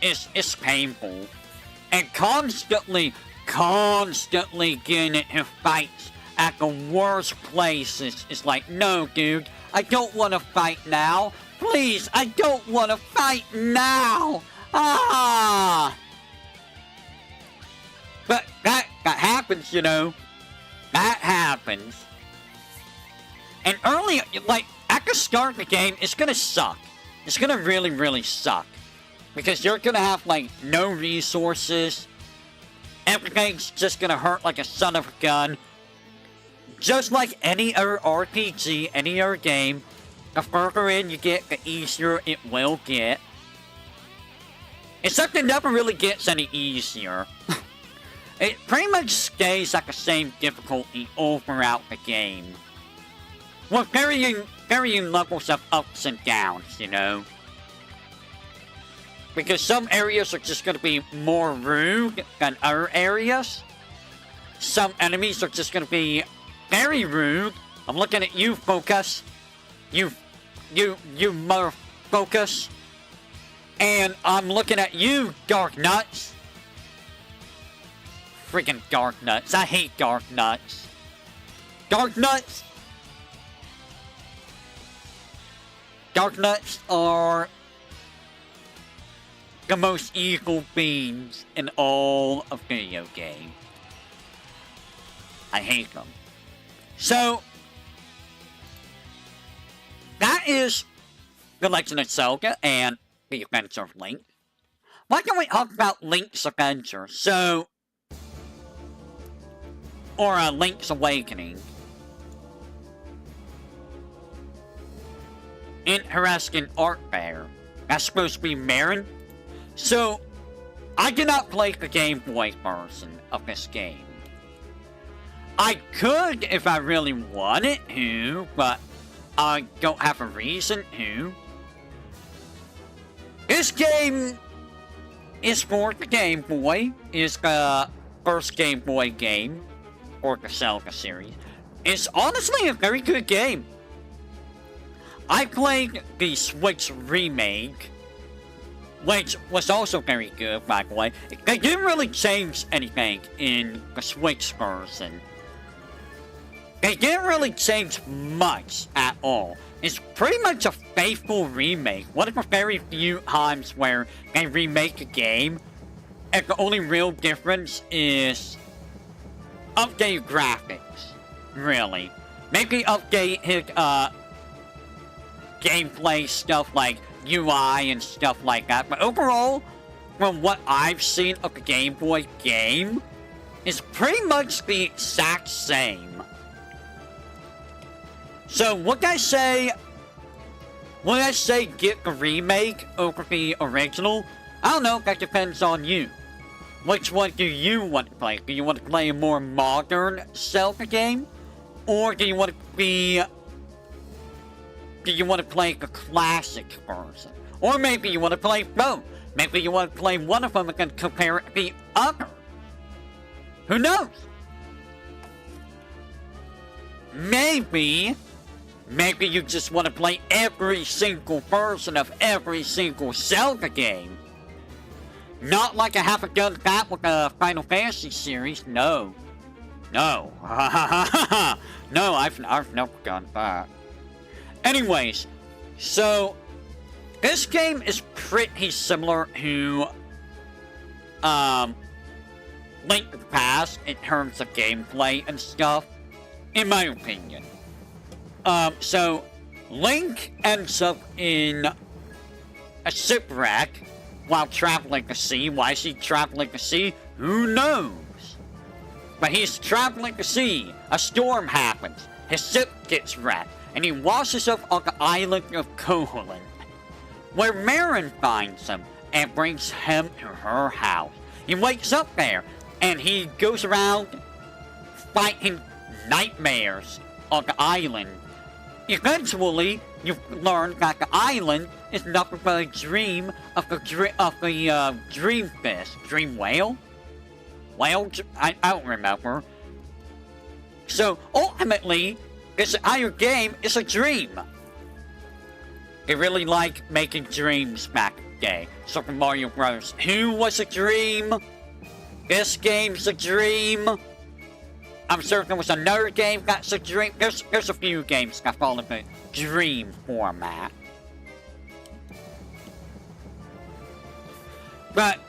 is painful. And constantly getting into fights at the worst places is like, no, dude, I don't want to fight now. Please, I don't want to fight now. Ah! But that happens, you know. That happens. And early, like, at the start of the game, it's gonna suck. It's gonna really, really suck. Because you're gonna have, like, no resources. Everything's just gonna hurt like a son of a gun. Just like any other RPG, any other game, the further in you get, the easier it will get. Except it never really gets any easier. It pretty much stays at the same difficulty all throughout the game. With varying levels of ups and downs, you know? Because some areas are just going to be more rude than other areas. Some enemies are just going to be very rude. I'm looking at you, Focus. You mother Focus. And I'm looking at you, Dark Nuts. Freaking Dark Nuts. I hate Dark Nuts. Dark Nuts. Dark Nuts are the most evil beings in all of video games. I hate them. So, that is The Legend of Zelda and The Adventure of Link. Why don't we talk about Link's Adventure? So, or Link's Awakening. Interesting art there. That's supposed to be Marin. So, I did not play the Game Boy version of this game. I could if I really wanted to, but I don't have a reason to. This game is for the Game Boy. It's the first Game Boy game for the Zelda series. It's honestly a very good game. I played the Switch remake, which was also very good, by the way. They didn't really change anything in the Switch version. They didn't really change much at all. It's pretty much a faithful remake. One of the very few times where they remake a game, and the only real difference is updated graphics, really. Maybe updated, gameplay stuff like UI and stuff like that. But overall, from what I've seen of the Game Boy game, it's pretty much the exact same. So, would I say get the remake over the original? I don't know, that depends on you. Which one do you want to play? Do you want to play a more modern Zelda game? Or do you want to play the classic version? Or maybe you want to play both. Maybe you want to play one of them and then compare it to the other. Who knows? Maybe you just want to play every single version of every single Zelda game. Not like I haven't done that with the Final Fantasy series. No. No. No, I've never done that. Anyways, so this game is pretty similar to Link to the Past in terms of gameplay and stuff, in my opinion. So Link ends up in a shipwreck while traveling the sea. Why is he traveling the sea? Who knows? But he's traveling the sea. A storm happens. His ship gets wrecked. And he washes up on the island of Koholint, where Marin finds him and brings him to her house. He wakes up there, and he goes around fighting nightmares on the island. Eventually, you learn that the island is nothing but a dream of the dream fish. Dream whale? Whale? I don't remember. So, ultimately, this entire game is a dream. They really like making dreams back in the day. Super Mario Bros. 2 was a dream. This game's a dream. I'm sure there was another game that's a dream. There's a few games that fall in the dream format. But,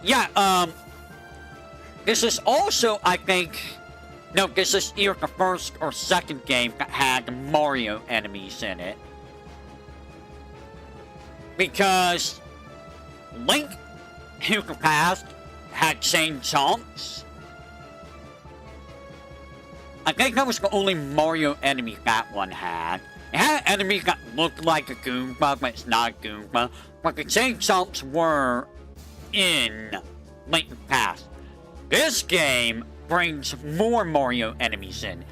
yeah, this is also, I think... No, this is either the first or second game that had Mario enemies in it. Because Link to the Past had chain chomps. I think that was the only Mario enemy that one had. It had enemies that looked like a Goomba, but it's not a Goomba. But the chain chomps were in Link Past. This game brings more Mario enemies in.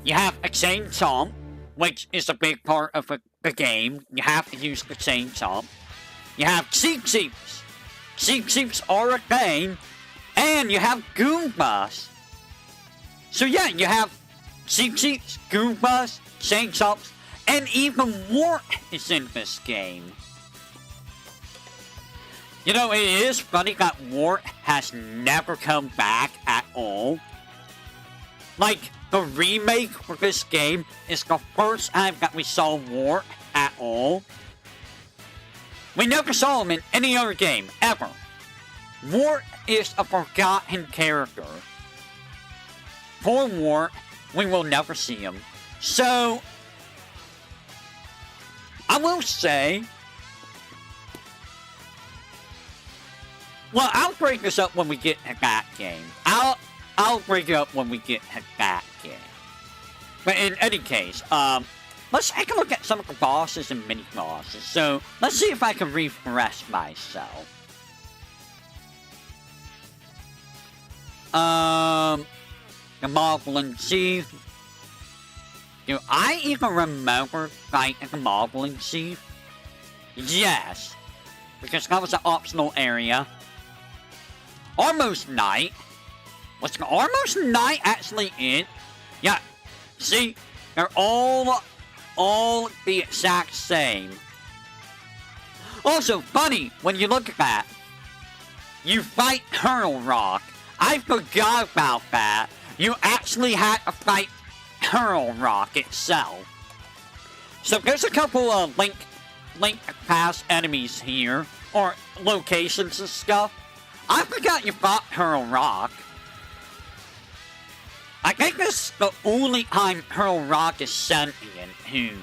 You have a chain chomp, which is a big part of the game. You have to use the chain chomp. You have Cheep Cheeps. Cheep Cheeps are a thing. And you have Goombas. So yeah, you have Cheep Cheeps, Goombas, chain chomps, and even Wart is in this game. You know, it is funny that Wart has never come back at all. Like, the remake for this game is the first time that we saw Wart at all. We never saw him in any other game, ever. Wart is a forgotten character. Poor Wart, we will never see him. So, I will say, well, I'll break this up when we get to that game. I'll break it up when we get to that game. But in any case, let's take a look at some of the bosses and mini-bosses. So, let's see if I can refresh myself. The Moblin Chief. Do I even remember fighting the Moblin Chief? Yes. Because that was an optional area. Almost Night. Was Almost Night actually in? Yeah. See, they're all the exact same. Also, funny, when you look at that, you fight Turtle Rock. I forgot about that. You actually had to fight Turtle Rock itself. So there's a couple of Link Past enemies here, or locations and stuff. I forgot you fought Turtle Rock. I think this is the only time Turtle Rock is sentient, too.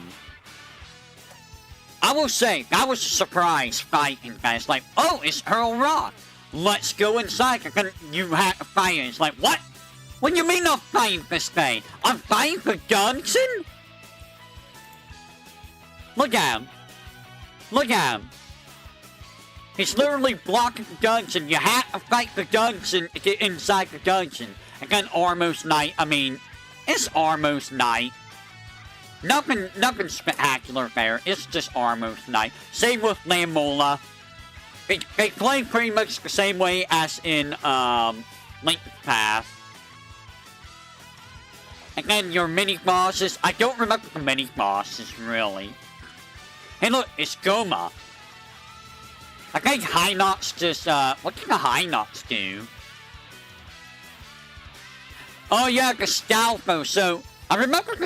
I will say, that was a surprise fighting, guys. Like, oh, it's Turtle Rock. Let's go inside. And then you had to fight it. It's like, what? What do you mean I'm fighting this thing? I'm fighting for Gunson? Look at him. Look at him. He's literally blocking the dungeon. You have to fight the dungeon to get inside the dungeon. And then Almost Night. I mean, it's Almost Night. Nothing spectacular there. It's just Almost Night. Same with Lamola. They play pretty much the same way as in Link Past. And then your mini-bosses. I don't remember the mini-bosses, really. Hey look, it's Goma. I think Hinox just, what can the Hinox do? Oh yeah, Gastalfo. So, I remember the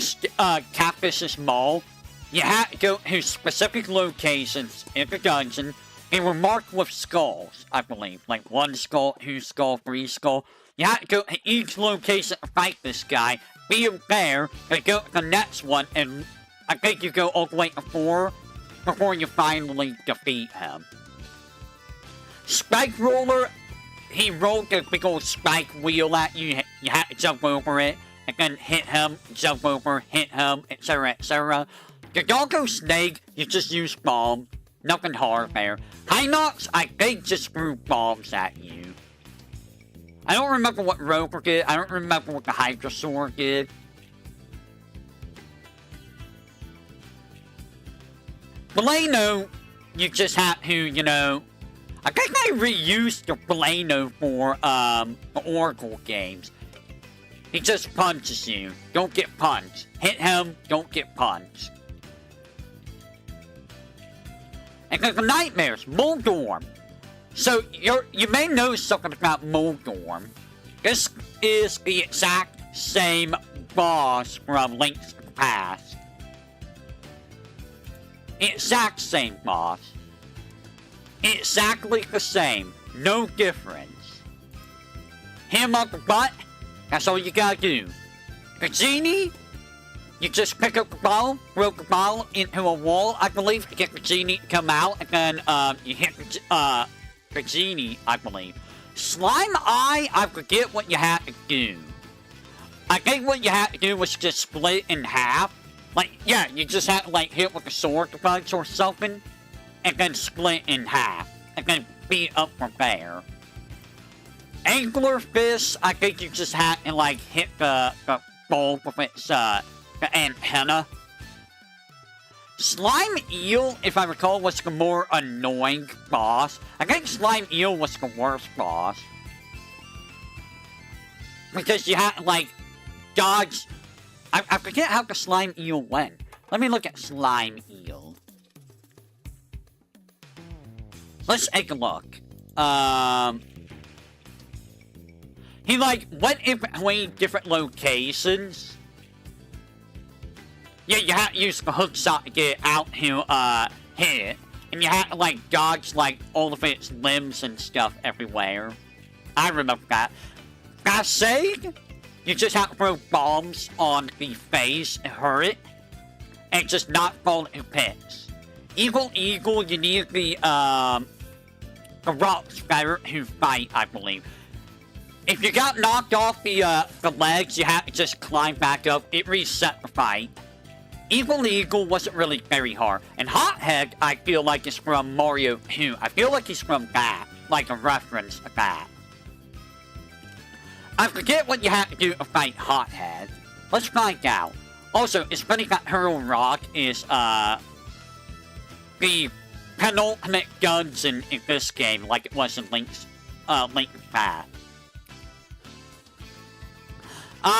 Catfish's Mall. You had to go to specific locations in the dungeon. They were marked with skulls, I believe. Like 1 skull, 2 skull, 3 skull. You had to go to each location to fight this guy. Be there, and go to the next one, and I think you go all the way to 4 before you finally defeat him. Spike Roller, he rolled a big old spike wheel at you. You had to jump over it, and then hit him, jump over, hit him, etc., etc. The Doggo Snake, you just use bomb. Nothing hard there. Hinox, I think, just threw bombs at you. I don't remember what Roper did. I don't remember what the Hydrosaur did. Beleno, you just have to, you know... I think they reused the Beleno for, the Oracle games. He just punches you. Don't get punched. Hit him, don't get punched. And then the Nightmares, Moldorm. So, you may know something about Moldorm. This is the exact same boss from Link's Past. Exact same boss. Exactly the same. No difference. Hit him up the butt. That's all you gotta do. The genie, you just pick up the ball, throw the ball into a wall, I believe, to get the genie to come out, and then, you hit the genie, I believe. Slime Eye, I forget what you had to do. I think what you had to do was just split in half. Like, yeah, you just had to, like, hit with a sword punch or something, and then split in half. And then beat up from there. Anglerfish, I think you just had to, like, hit the bowl with its, the antenna. Slime Eel, if I recall, was the more annoying boss. I think Slime Eel was the worst boss. Because you had to, like, dodge... I forget how the Slime Eel went. Let me look at Slime Eel. Let's take a look. He, like, went in between different locations. Yeah, you had to use the hook shot to get out to, hit it. And you had to, like, dodge, like, all of its limbs and stuff everywhere. I remember that. I say, you just have to throw bombs on the face and hurt it. And just not fall into pits. Eagle, you need the rock spider who fight, I believe. If you got knocked off the legs, you have to just climb back up. It reset the fight. Eagle wasn't really very hard. And Hothead, I feel like is from Mario 2. I feel like he's from that. Like a reference to that. I forget what you have to do to fight Hothead. Let's find out. Also, it's funny that Hurl Rock is, the penultimate guns in this game, like it was in Link's Path.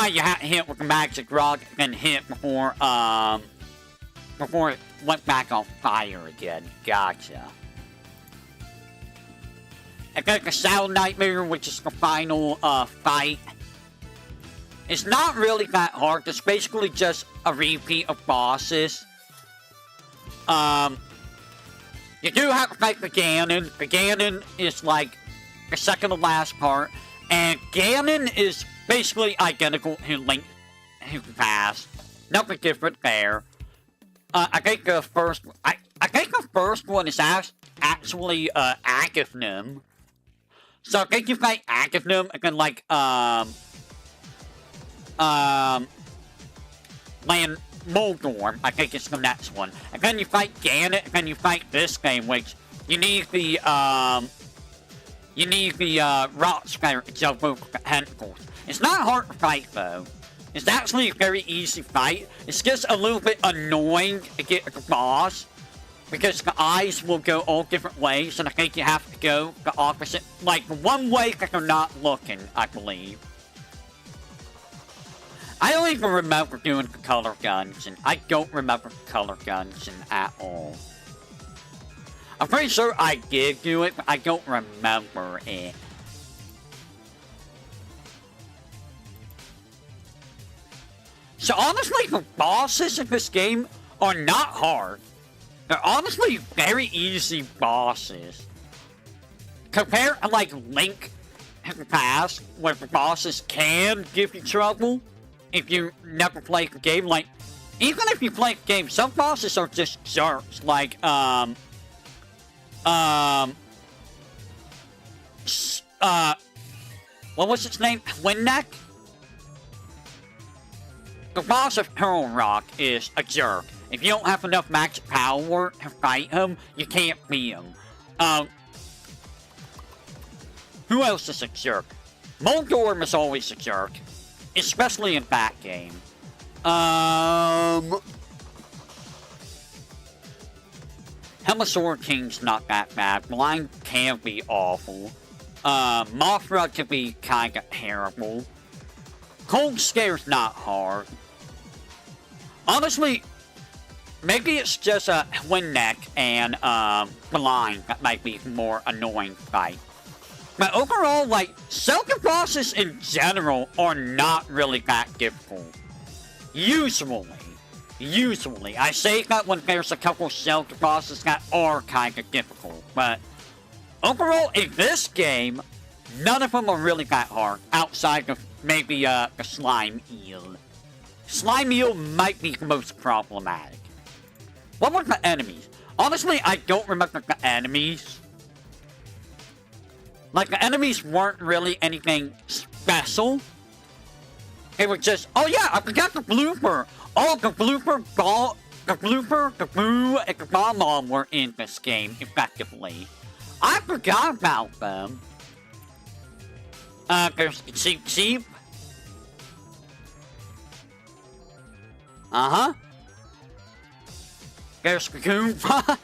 You had to hit with the magic rock and hit before it went back on fire again. Gotcha. And then the Sound Nightmare, which is the final, fight. It's not really that hard. It's basically just a repeat of bosses. You do have to fight the Ganon. The Ganon is like the second to last part. And Ganon is basically identical to Link who passed. Nothing different there. I think the first one is actually Agathnim. So I think you fight Agathnim and then like land Moldorm, I think it's the next one. And then you fight Ganon, and then you fight this game, which you need the rock spider to jump over the tentacles. It's not hard to fight though. It's actually a very easy fight. It's just a little bit annoying to get the boss. Because the eyes will go all different ways, and I think you have to go the opposite, like one way that they're not looking, I believe. I don't even remember doing the color dungeon. I don't remember the color dungeon at all. I'm pretty sure I did do it, but I don't remember it. So honestly, the bosses in this game are not hard. They're honestly very easy bosses. Compared to like Link in the past, where the bosses can give you trouble if you never play the game. Like, even if you play the game, some bosses are just jerks. Like, what was its name? Twinneck? The boss of Hurl Rock is a jerk. If you don't have enough max power to fight him, you can't beat him. Who else is a jerk? Moldorm is always a jerk. Especially in that game. Helmasaur King's not that bad. Blind can be awful. Mothra can be kinda terrible. Cold Scare's not hard. Honestly, maybe it's just a Twinneck and Blind that might be more annoying fight. But overall, like, Zelda bosses in general are not really that difficult. Usually. I say that when there's a couple Zelda bosses that are kind of difficult. But overall, in this game, none of them are really that hard. Outside of maybe the Slime Eel. Slime Eel might be the most problematic. What were the enemies? Honestly, I don't remember the enemies. Like, the enemies weren't really anything special. They were just... Oh, yeah, I forgot the blooper. Oh, the blooper, the blooper, the boo, and the bomb were in this game, effectively. I forgot about them. There's the Cheep. Uh-huh. There's the Goomba.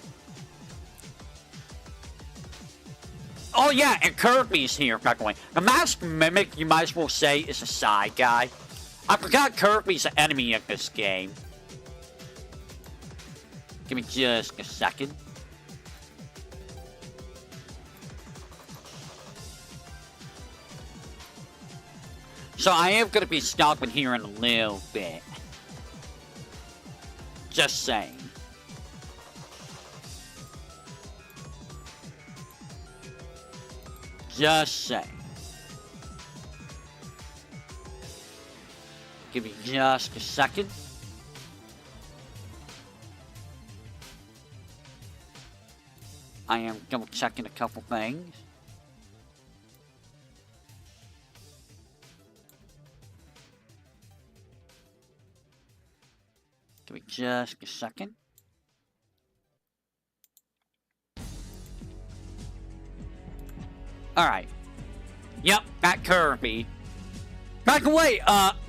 Oh yeah, and Kirby's here, by the way. The Masked Mimic, you might as well say, is a side guy. I forgot Kirby's an enemy in this game. Give me just a second. So I am going to be stopping here in a little bit. Just saying. Just saying. Give me just a second. I am double checking a couple things. Give me just a second. Alright. Yep, that Kirby. By the way,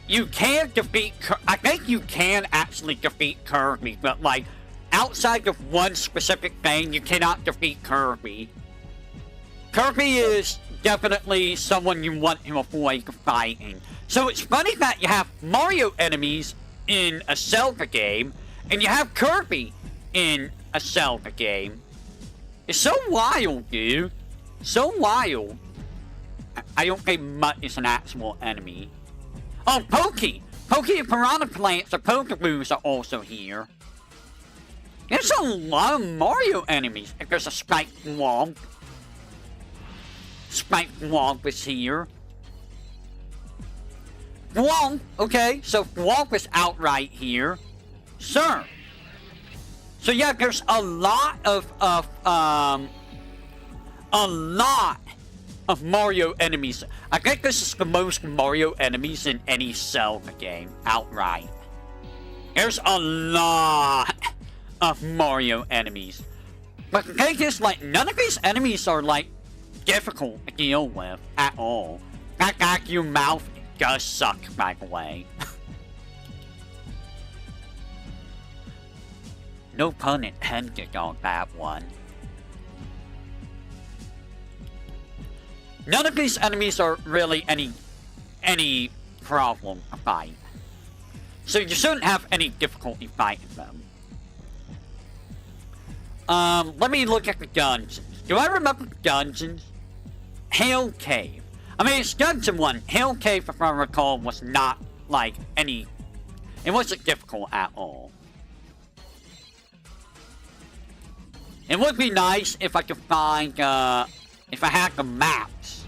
you can defeat I think you can actually defeat Kirby, but like, outside of one specific thing, you cannot defeat Kirby. Kirby is definitely someone you want to avoid fighting. So it's funny that you have Mario enemies in a Zelda game, and you have Kirby in a Zelda game. It's so wild, dude. So wild. I don't think Mutt is an actual enemy. Oh, Pokey! Pokey and Piranha Plants, the Pokeballs are also here. There's a lot of Mario enemies. If there's a Spiked Womp. Spiked Womp is here. Womp, okay, so Womp is outright here. Sir. So yeah, there's a lot of Mario enemies. I think this is the most Mario enemies in any Zelda game, outright. There's a lot of Mario enemies. But the thing is, like, none of these enemies are, like, difficult to deal with at all. That vacuum mouth does suck, by the way. No pun intended on that one. None of these enemies are really any problem to fight. So you shouldn't have any difficulty fighting them. Let me look at the dungeons. Do I remember the dungeons? Hail Cave. I mean, it's Dungeon 1. Hail Cave, if I recall, was not, like, any... It wasn't difficult at all. It would be nice if I could find, if I had the maps.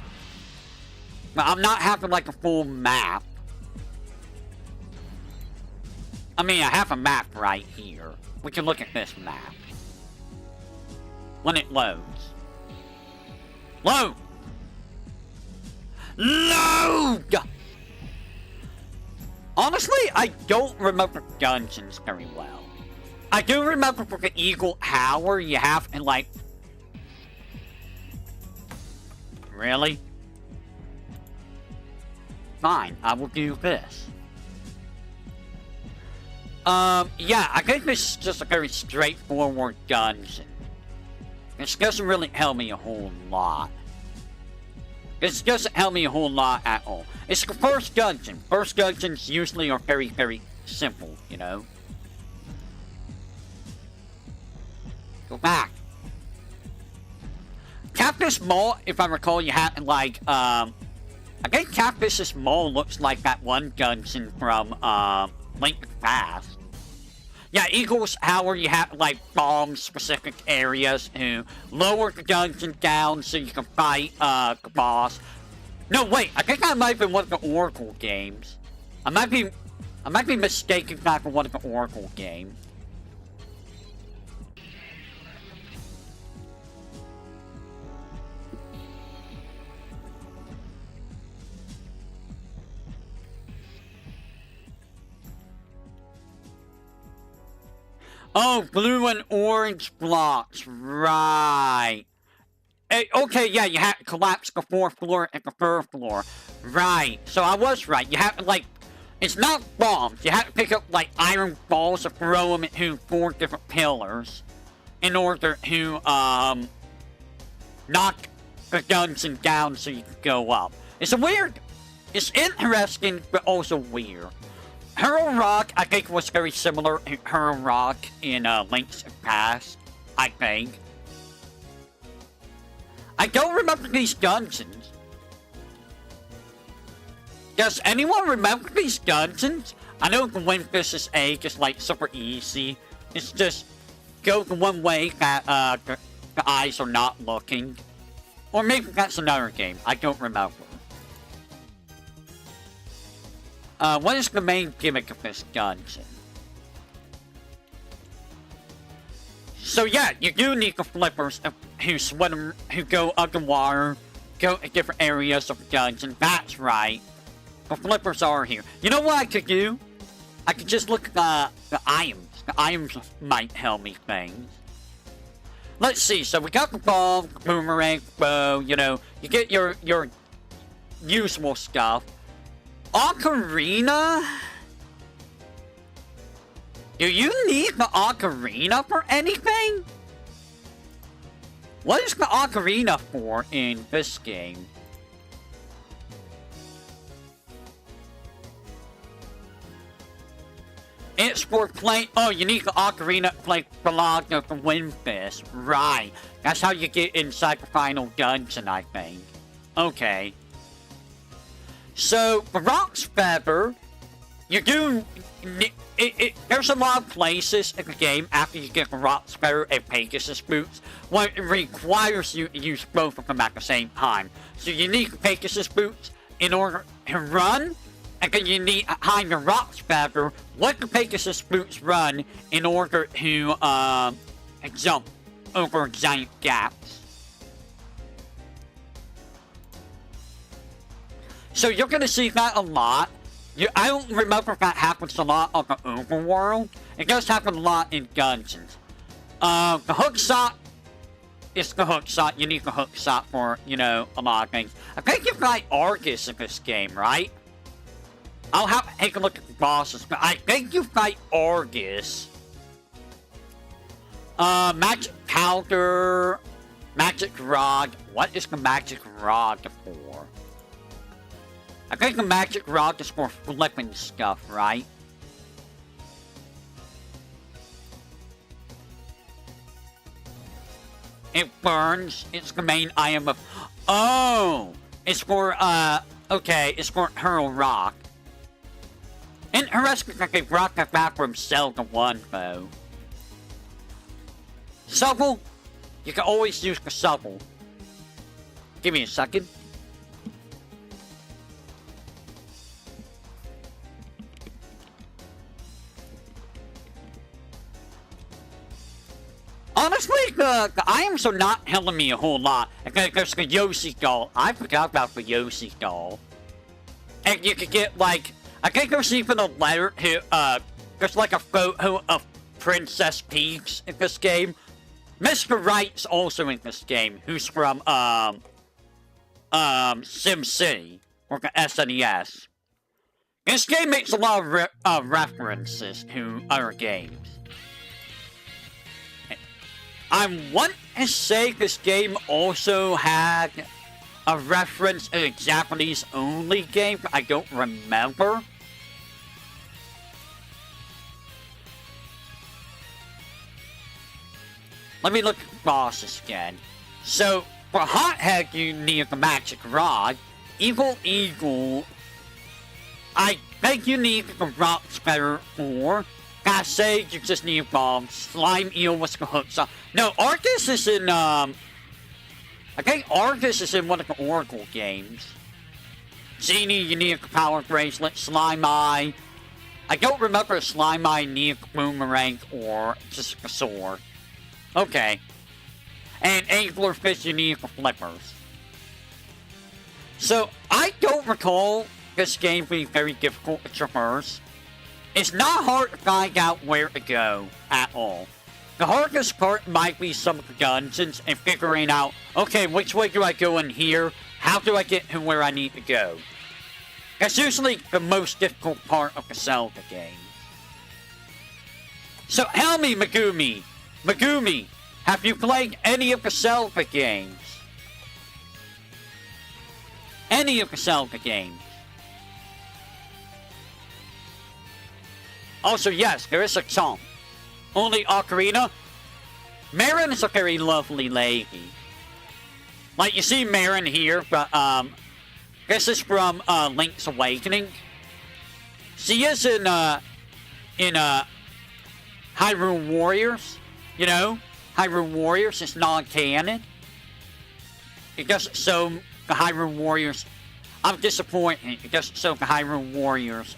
But I'm not having, like, a full map. I mean, I have a map right here. We can look at this map. When it loads. Load! Load! Honestly, I don't remember dungeons very well. I do remember for the Eagle Tower, you have to, like... Really? Fine, I will do this. Yeah, I think this is just a very straightforward dungeon. This doesn't really help me a whole lot. This doesn't help me a whole lot at all. It's the first dungeon. First dungeons usually are very, very simple, you know? Go back. Cactus Mall, if I recall, you had, like, I think Cactus's Mall looks like that one dungeon from, Link to the Past. Yeah, Eagle's Tower, you have, like, bomb specific areas to lower the dungeon down so you can fight, the boss. No, wait, I think that might have been one of the Oracle games. I might be mistaken that for one of the Oracle games. Oh, blue and orange blocks, right. Okay, yeah, you have to collapse the 4th floor and the 3rd floor. Right, so I was right. You have to, like, it's not bombs. You have to pick up, like, iron balls and throw them into 4 different pillars in order to, knock the dungeon down so you can go up. It's interesting, but also weird. Hurl Rock, I think, was very similar to Hurl Rock in Link's Past, I think. I don't remember these dungeons. Does anyone remember these dungeons? I know the Windfish's Egg is, like, super easy. It's just go the one way that the eyes are not looking. Or maybe that's another game. I don't remember. What is the main gimmick of this dungeon? So yeah, you do need the flippers who swim, who go underwater, go to different areas of the dungeon. That's right. The flippers are here. You know what I could do? I could just look at the items. The items might tell me things. Let's see. So we got the bomb, boomerang, bow. You know, you get your usual stuff. Ocarina? Do you need the ocarina for anything? What is the ocarina for in this game? It's for playing. Oh, you need the ocarina to play Belong of the Windfish. Right. That's how you get inside the final dungeon, I think. Okay. So, the Rock's Feather, you do. There's a lot of places in the game after you get the Rock's Feather and Pegasus Boots where it requires you to use both of them at the same time. So, you need the Pegasus Boots in order to run. And then you need behind the Rock's Feather, let the Pegasus Boots run in order to jump over giant gaps. So you're gonna see that a lot. I don't remember if that happens a lot on the overworld. It does happen a lot in dungeons. The hook shot is the hook shot. You need the hook shot for, you know, a lot of things. I think you've got Argus in this game, right? I'll have to take a look at the bosses, but I think you fight Argus. Magic Powder, Magic Rod. What is the Magic Rod for? I think the Magic Rod is for flipping stuff, right? It burns. It's the main item of... Oh! It's for, okay, it's for Hurl Rock. Interesting that they brought that back from Zelda 1, though. Shovel? You can always use the shovel. Give me a second. Honestly, the items are not telling me a whole lot. There's the Yoshi doll. I forgot about the Yoshi doll. And you could get, like... I think there's even a letter to, there's like a photo of Princess Peach in this game. Mr. Wright's also in this game, who's from, SimCity, or the SNES. This game makes a lot of references to other games. I want to say this game also had a reference to a Japanese-only game, but I don't remember. Let me look at the bosses again. So, for Hothead, you need the Magic Rod. Evil Eagle, I think you need the Rock's Feather for. Cassade, you just need bombs. Slime Eel was the hook shot. No, Argus is in, I think Argus is in one of the Oracle games. Genie, you need the Power Bracelet. Slime Eye. I don't remember if Slime Eye needed the Boomerang or just the sword. Okay. And Anglerfish, you need the flippers. So, I don't recall this game being very difficult to traverse. It's not hard to find out where to go at all. The hardest part might be some of the dungeons and figuring out, okay, which way do I go in here? How do I get to where I need to go? That's usually the most difficult part of the Zelda game. So tell me, Megumi, have you played any of the Zelda games? Any of the Zelda games? Also, yes, there is a song. Only Ocarina. Marin is a very lovely lady. Like, you see Marin here, but, this is from, Link's Awakening. She is in Hyrule Warriors. You know? Hyrule Warriors is non-canon. It doesn't show the Hyrule Warriors. I'm disappointed. It doesn't show the Hyrule Warriors,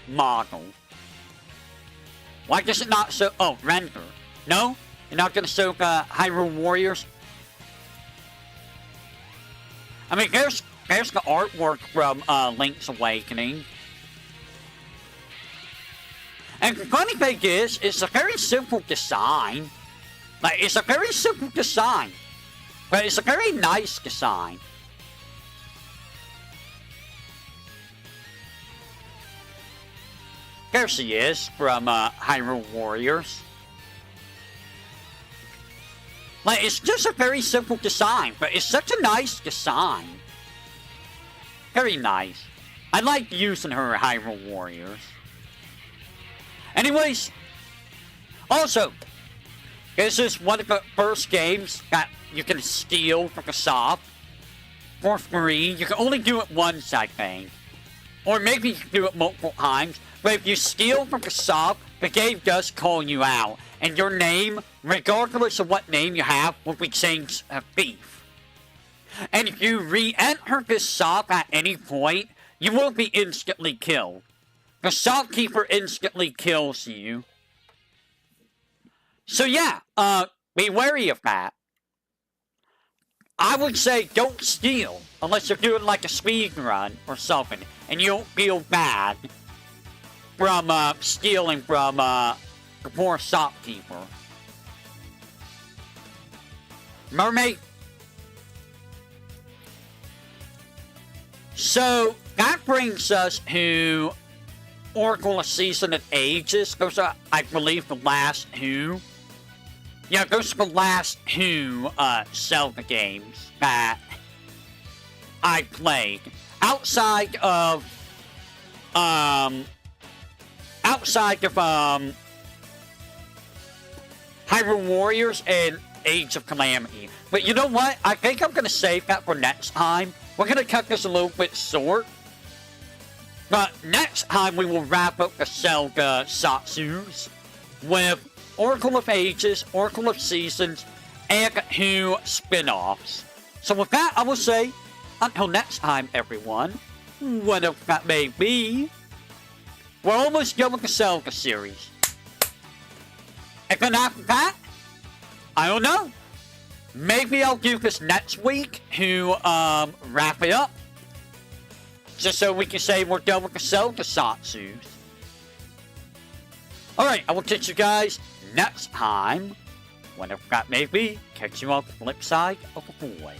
model. Why does it not show... Oh, render. No? You're not gonna show the Hyrule Warriors? I mean, there's the artwork from, Link's Awakening. And the funny thing is, it's a very simple design. Like, it's a very simple design. But it's a very nice design. There she is, from, Hyrule Warriors. Like, it's just a very simple design, but it's such a nice design. Very nice. I like using her in Hyrule Warriors. Anyways, also, this is one of the first games that you can steal from the shop for free. You can only do it once, I think. Or maybe you can do it multiple times. But if you steal from the shop, the game does call you out. And your name, regardless of what name you have, will be changed to thief. And if you re-enter this shop at any point, you will be instantly killed. The shopkeeper instantly kills you. So yeah, be wary of that. I would say don't steal, unless you're doing like a speed run or something, and you don't feel bad from, stealing from, the poor shopkeeper. Mermaid? So, that brings us to Oracle of Season and Ages. Those are, I believe, the last two. Yeah, those are the last two, Zelda games that I played. Outside of Hyrule Warriors and Age of Calamity. But you know what? I think I'm gonna save that for next time. We're gonna cut this a little bit short. But next time we will wrap up the Zelda Satsus with Oracle of Ages, Oracle of Seasons, and 2 spin-offs. So with that, I will say, until next time, everyone, whatever that may be, we're almost done with the Zelda series. And then after that, I don't know. Maybe I'll do this next week to wrap it up. Just so we can say we're done with the Zelda Satsus. Alright, I will catch you guys next time. Whenever that may be. Catch you on the flip side of the boy.